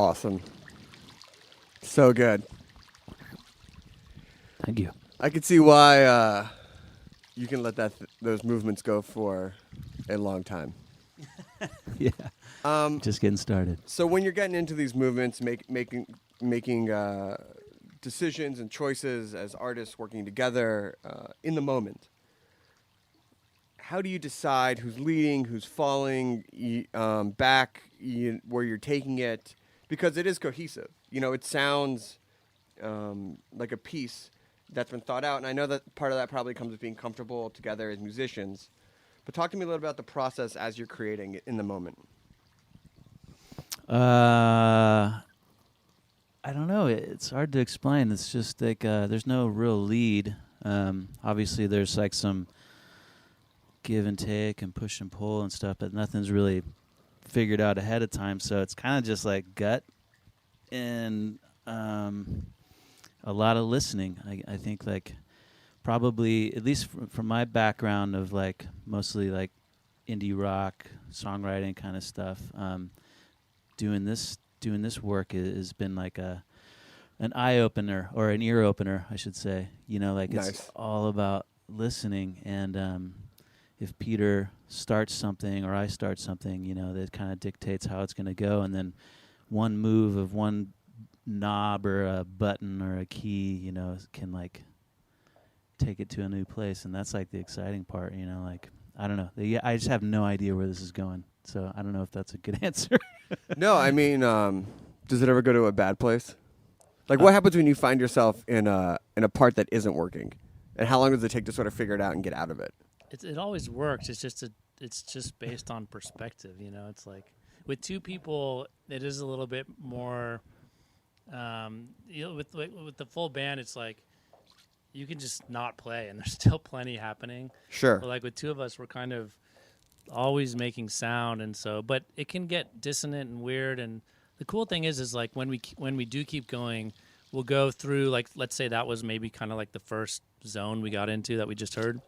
awesome. So good. Thank you. I can see why you can let those movements go for a long time. Yeah. Just getting started. So when you're getting into these movements, making decisions and choices as artists working together in the moment, how do you decide who's leading, who's falling back, where you're taking it? Because it is cohesive. It sounds like a piece that's been thought out. And I know that part of that probably comes with being comfortable together as musicians. But talk to me a little about the process as you're creating it in the moment. I don't know. It's hard to explain. It's just like there's no real lead. Obviously, there's like some give and take and push and pull and stuff, but nothing's really figured out ahead of time. So it's kind of just like gut and a lot of listening. I think like probably, at least from my background of like mostly like indie rock, songwriting kind of stuff, doing this work has been like an eye opener or an ear opener, I should say. Like nice. It's all about listening, and if Peter starts something or I start something, that kind of dictates how it's going to go, and then one move of one knob or a button or a key, can like take it to a new place, and that's like the exciting part. Like I don't know. I just have no idea where this is going, so I don't know if that's a good answer. No, I mean, does it ever go to a bad place? Like, what happens when you find yourself in a part that isn't working, and how long does it take to sort of figure it out and get out of it? It always works. It's just based on perspective. It's like with two people, it is a little bit more. With the full band, it's like you can just not play, and there's still plenty happening. Sure. But like with two of us, we're kind of always making sound, and so, but it can get dissonant and weird. And the cool thing is like when we do keep going, we'll go through, like, let's say that was maybe kind of like the first zone we got into that we just heard.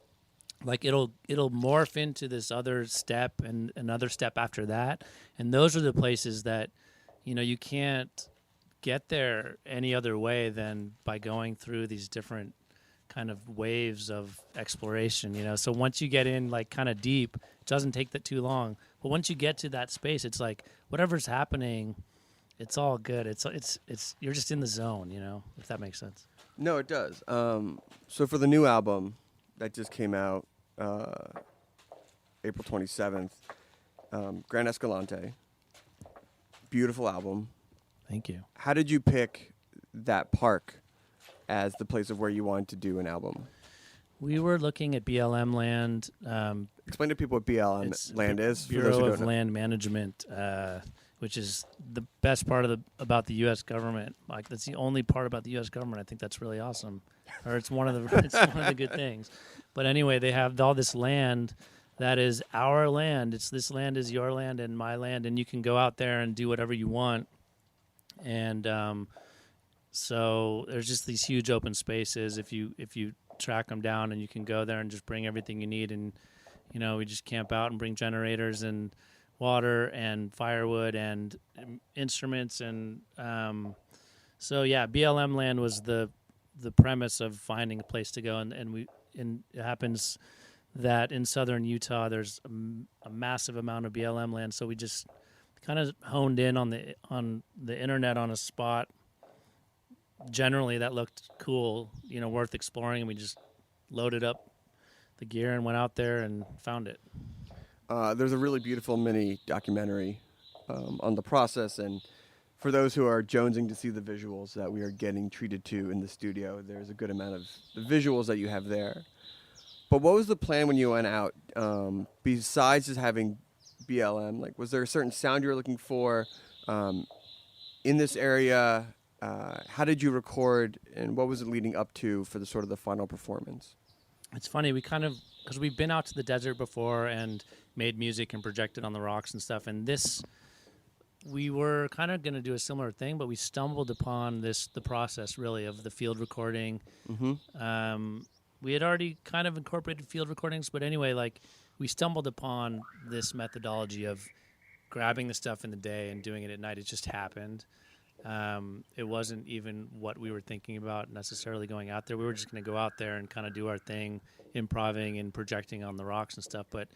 Like it'll morph into this other step and another step after that, and those are the places that you can't get there any other way than by going through these different kind of waves of exploration. So once you get in like kind of deep, it doesn't take that too long. But once you get to that space, it's like whatever's happening, it's all good. It's you're just in the zone, if that makes sense. No, it does. So for the new album that just came out April 27th, Grand Escalante, beautiful album. Thank you. How did you pick that park as the place of where you wanted to do an album? We were looking at BLM land. Explain to people what BLM land is. Bureau of Land Management, which is the best part about the U.S. government. Like that's the only part about the U.S. government. I think that's really awesome, or it's one of the good things. But anyway, they have all this land that is our land. This land is your land and my land, and you can go out there and do whatever you want. And so there's just these huge open spaces if you track them down, and you can go there and just bring everything you need. And we just camp out and bring generators and water and firewood and instruments. And so yeah, BLM land was the premise of finding a place to go, and it happens that in southern Utah there's a massive amount of BLM land, so we just kind of honed in on the internet on a spot generally that looked cool, worth exploring, and we just loaded up the gear and went out there and found it. There's a really beautiful mini documentary on the process, and for those who are jonesing to see the visuals that we are getting treated to in the studio, there's a good amount of the visuals that you have there. But what was the plan when you went out, besides just having BLM? Like, was there a certain sound you were looking for in this area? How did you record, and what was it leading up to for the final performance? It's funny, we kind of, because we've been out to the desert before and made music and projected on the rocks and stuff, and we were kind of going to do a similar thing, but we stumbled upon the process really of the field recording. Mm-hmm. We had already kind of incorporated field recordings, but anyway, like we stumbled upon this methodology of grabbing the stuff in the day and doing it at night. It just happened. It wasn't even what we were thinking about necessarily going out there. We were just going to go out there and kind of do our thing, improvising and projecting on the rocks and stuff. But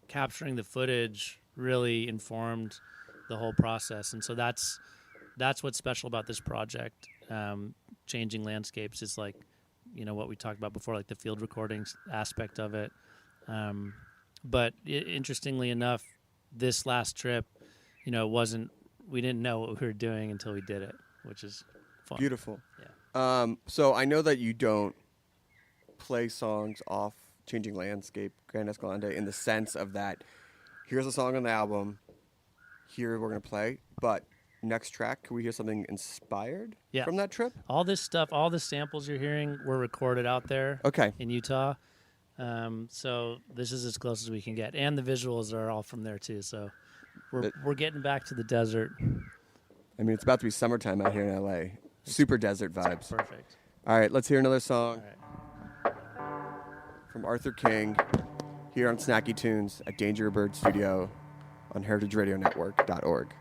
capturing the footage really informed the whole process. And so that's what's special about this project. Changing landscapes is like, what we talked about before, like the field recordings aspect of it. But interestingly enough, this last trip, we didn't know what we were doing until we did it, which is fun. Beautiful. Yeah. So I know that you don't play songs off Changing Landscape, Grand Escalante, in the sense of that, here's a song on the album, here we're going to play, but next track, can we hear something inspired from that trip? All this stuff, all the samples you're hearing were recorded out there in Utah. So this is as close as we can get. And the visuals are all from there too, so we're getting back to the desert. I mean, it's about to be summertime out here in LA. Super desert vibes. Perfect. All right, let's hear another song from Arthur King here on Snacky Tunes at Danger Bird Studio on heritageradionetwork.org.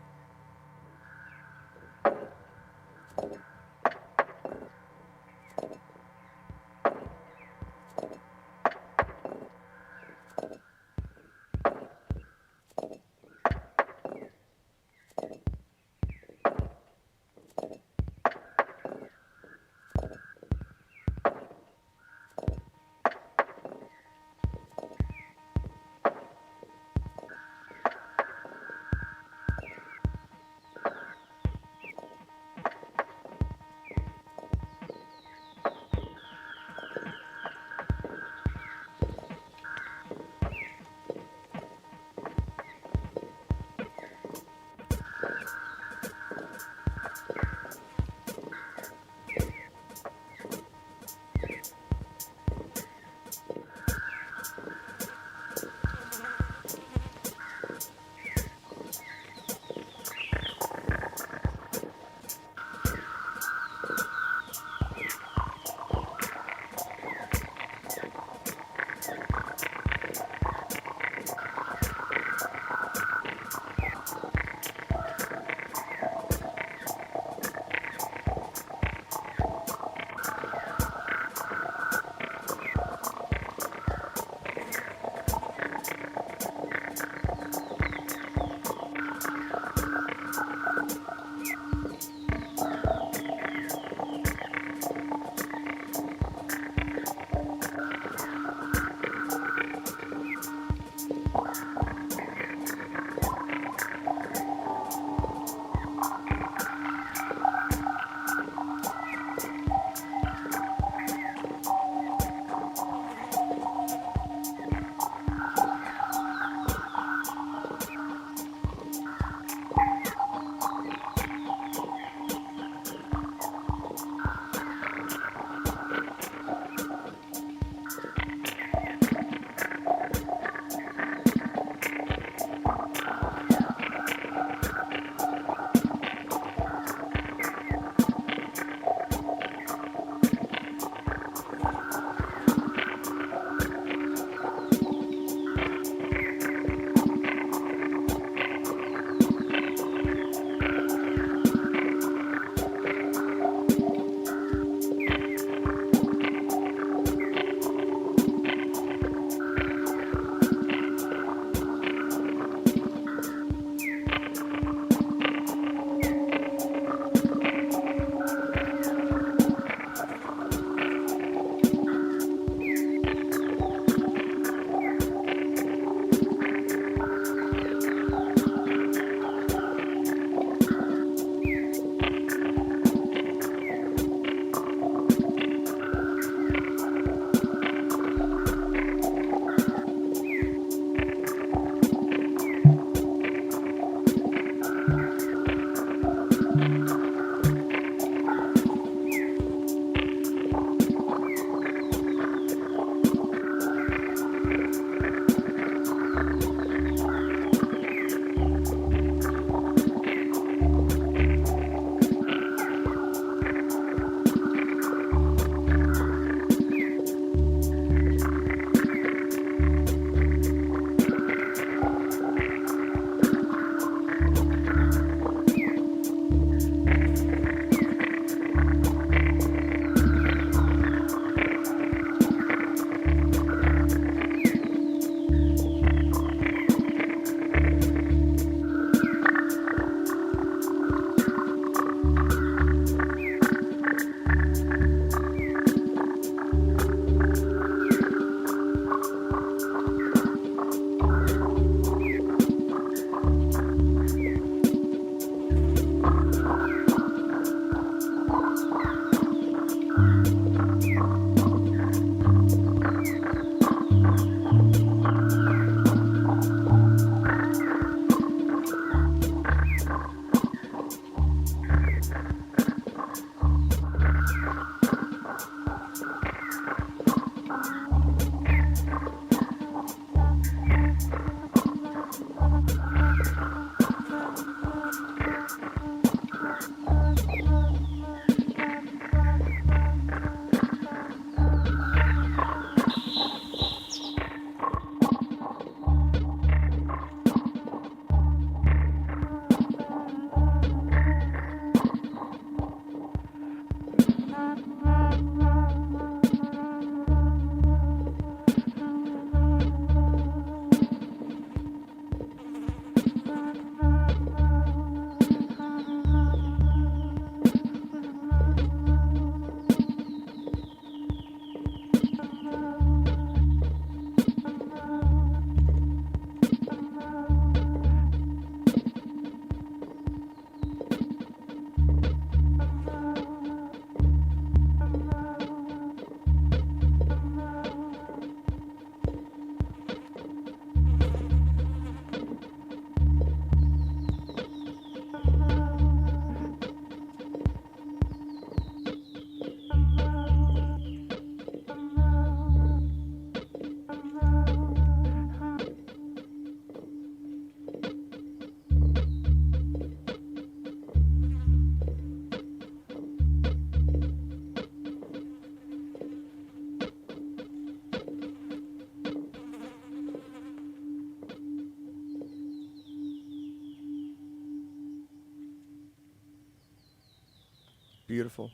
Beautiful.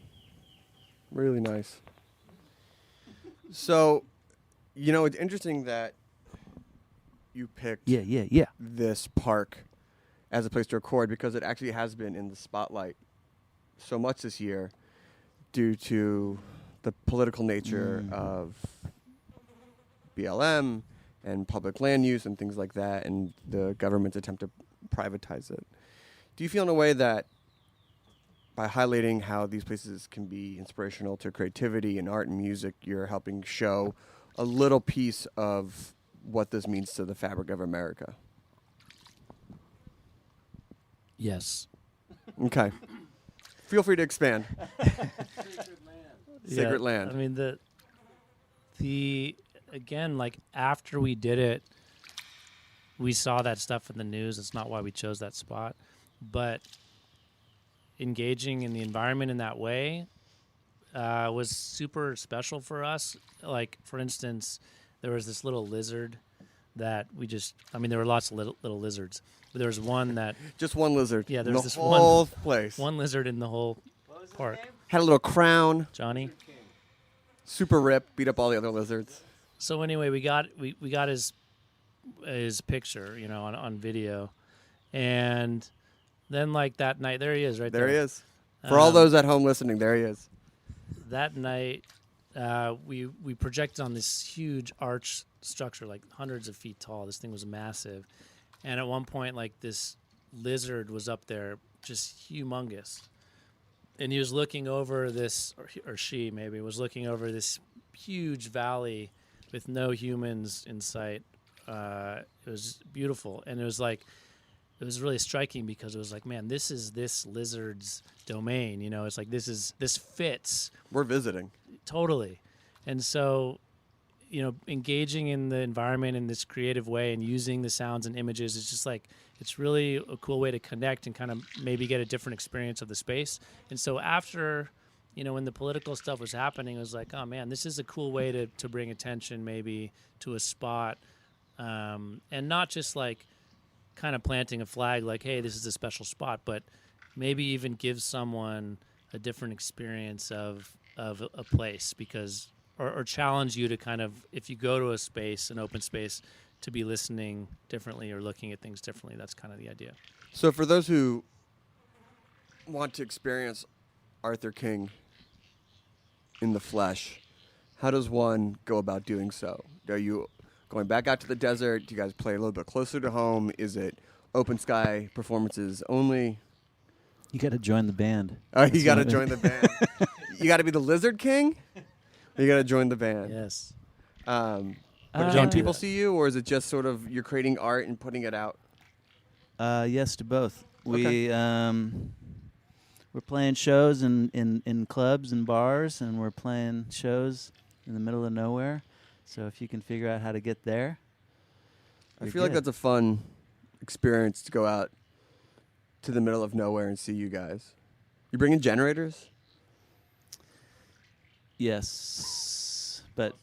Really nice. So, it's interesting that you picked this park as a place to record because it actually has been in the spotlight so much this year due to the political nature of BLM and public land use and things like that, and the government's attempt to privatize it. Do you feel in a way that by highlighting how these places can be inspirational to creativity and art and music, you're helping show a little piece of what this means to the fabric of America? Yes. Okay. Feel free to expand. Sacred land. I mean, the again, like after we did it, we saw that stuff in the news. It's not why we chose that spot, but engaging in the environment in that way was super special for us. Like, for instance, there was this little lizard that there were lots of little lizards, but there was one that... Just one lizard. Yeah, there was this whole place. One lizard in the whole park. Had a little crown. Johnny. Super ripped, beat up all the other lizards. So anyway, we got his picture, on video, and then like that night, there he is, right there. There he is. For all those at home listening, there he is. That night, we projected on this huge arch structure, like hundreds of feet tall. This thing was massive, and at one point, like this lizard was up there, just humongous, and he was looking over this, or she maybe was looking over this huge valley with no humans in sight. It was beautiful, and it was really striking because it was like, man, this is this lizard's domain. It's like this fits. We're visiting. Totally. And so, engaging in the environment in this creative way and using the sounds and images is just like, it's really a cool way to connect and kind of maybe get a different experience of the space. And so after, when the political stuff was happening, it was like, oh man, this is a cool way to bring attention maybe to a spot. And not just like kind of planting a flag like, hey, this is a special spot, but maybe even give someone a different experience of a place, because or challenge you to kind of, if you go to a space, an open space, to be listening differently or looking at things differently. That's kind of the idea. So for those who want to experience Arthur King in the flesh, how does one go about doing so? Are you going back out to the desert? Do you guys play a little bit closer to home? Is it open sky performances only? You got to join the band. Oh, you got to join the band. You got to be the Lizard King? Or you got to join the band? Yes. Can people see you, or is it just sort of you're creating art and putting it out? Yes to both. Okay. We're playing shows in clubs and bars, and we're playing shows in the middle of nowhere. So if you can figure out how to get there, I feel like that's a fun experience to go out to the middle of nowhere and see you guys. You bringing generators? Yes, but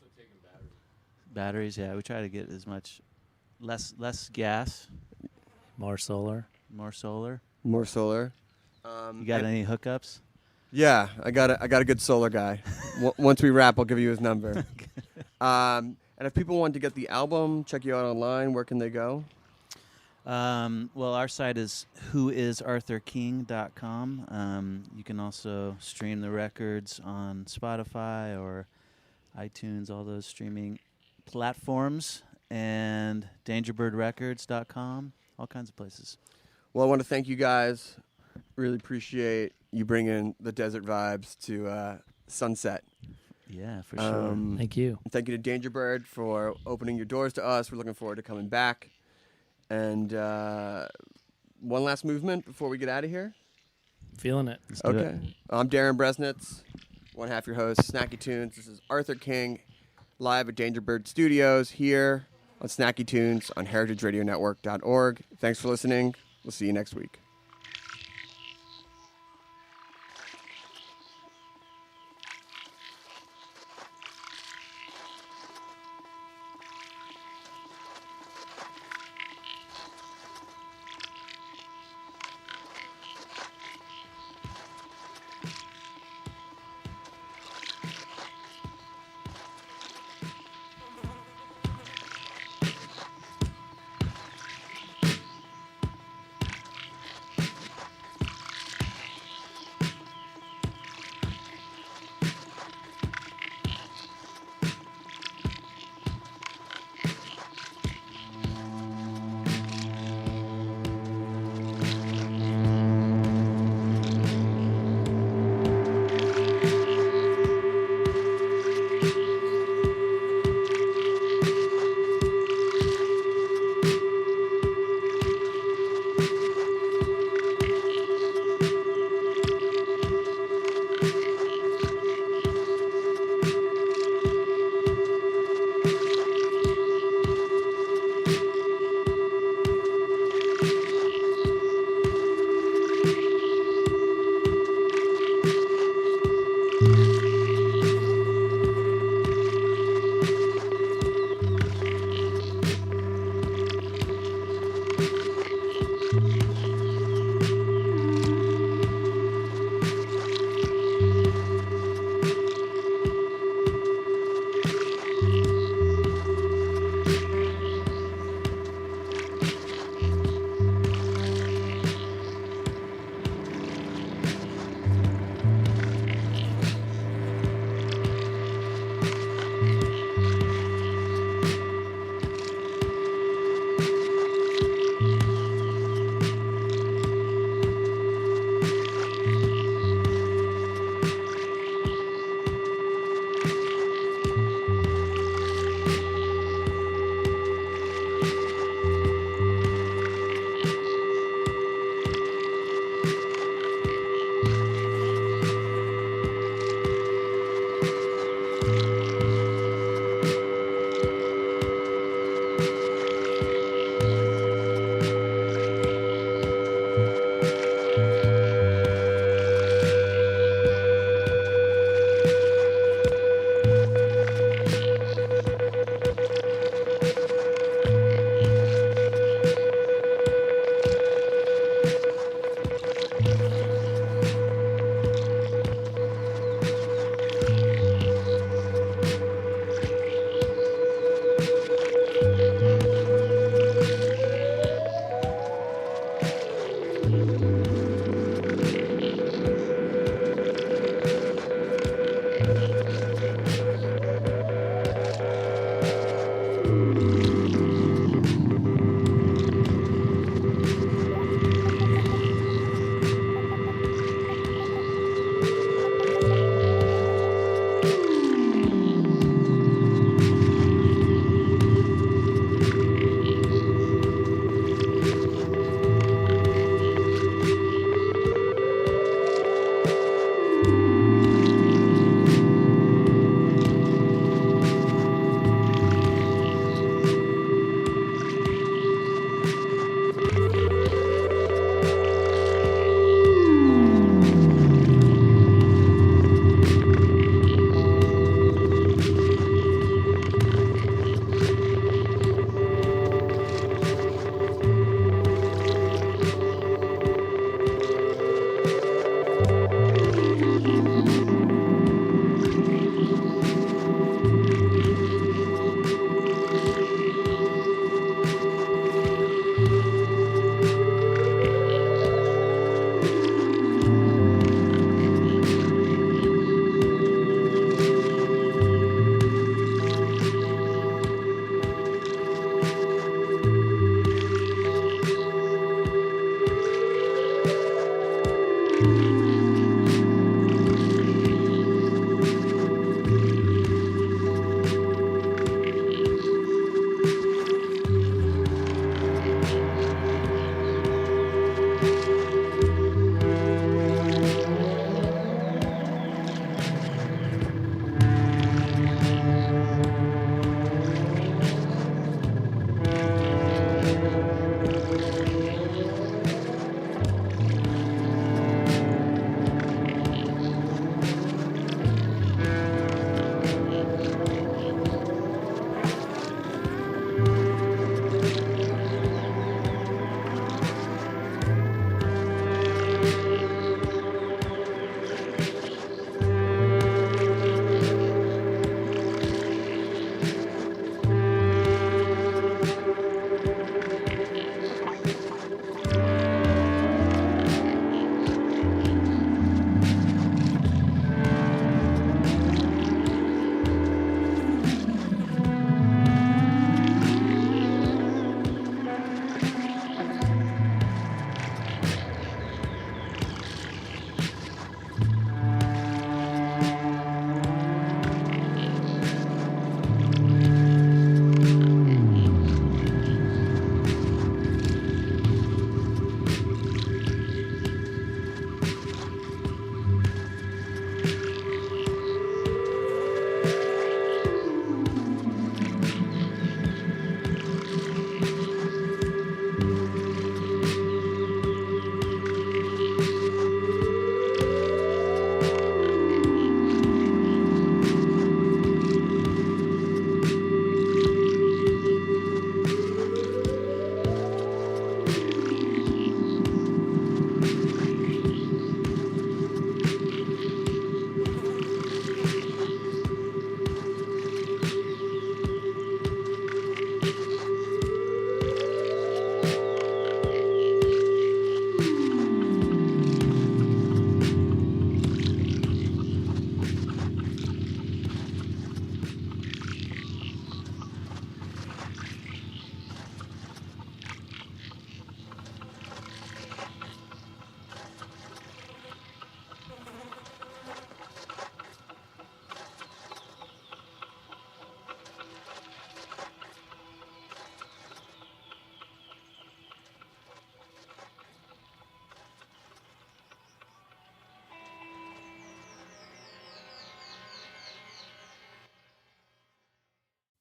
batteries. Yeah, we try to get as much, less gas, more solar. More solar. You got any hookups? Yeah, I got a good solar guy. Once we wrap, I'll give you his number. And if people want to get the album, check you out online, where can they go? Well, our site is whoisarthurking.com. You can also stream the records on Spotify or iTunes, all those streaming platforms, and dangerbirdrecords.com, all kinds of places. Well, I want to thank you guys. Really appreciate you bringing the desert vibes to Sunset. Yeah, for sure. Thank you. Thank you to Dangerbird for opening your doors to us. We're looking forward to coming back. And one last movement before we get out of here. Feeling it. Let's do Okay. it. I'm Darren Bresnitz, one half your host, Snacky Tunes. This is Arthur King, live at Dangerbird Studios here on Snacky Tunes on heritageradionetwork.org. Thanks for listening. We'll see you next week.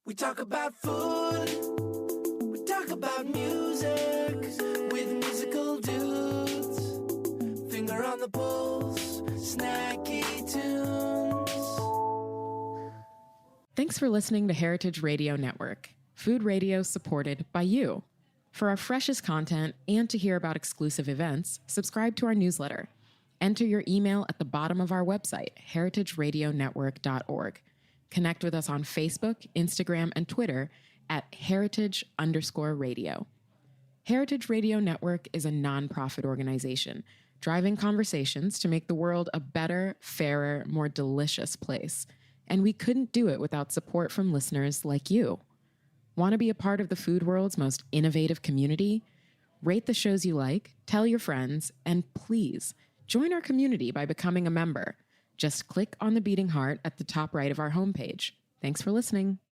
We talk about food, we talk about music, with musical dudes. Finger on the pulse, snacky tunes. Thanks for listening to Heritage Radio Network, food radio supported by you. For our freshest content and to hear about exclusive events, subscribe to our newsletter. Enter your email at the bottom of our website, heritageradionetwork.org. Connect with us on Facebook, Instagram, and Twitter at heritage_radio. Heritage Radio Network is a nonprofit organization driving conversations to make the world a better, fairer, more delicious place. And we couldn't do it without support from listeners like you. Want to be a part of the food world's most innovative community? Rate the shows you like, tell your friends, and please join our community by becoming a member. Just click on the beating heart at the top right of our homepage. Thanks for listening.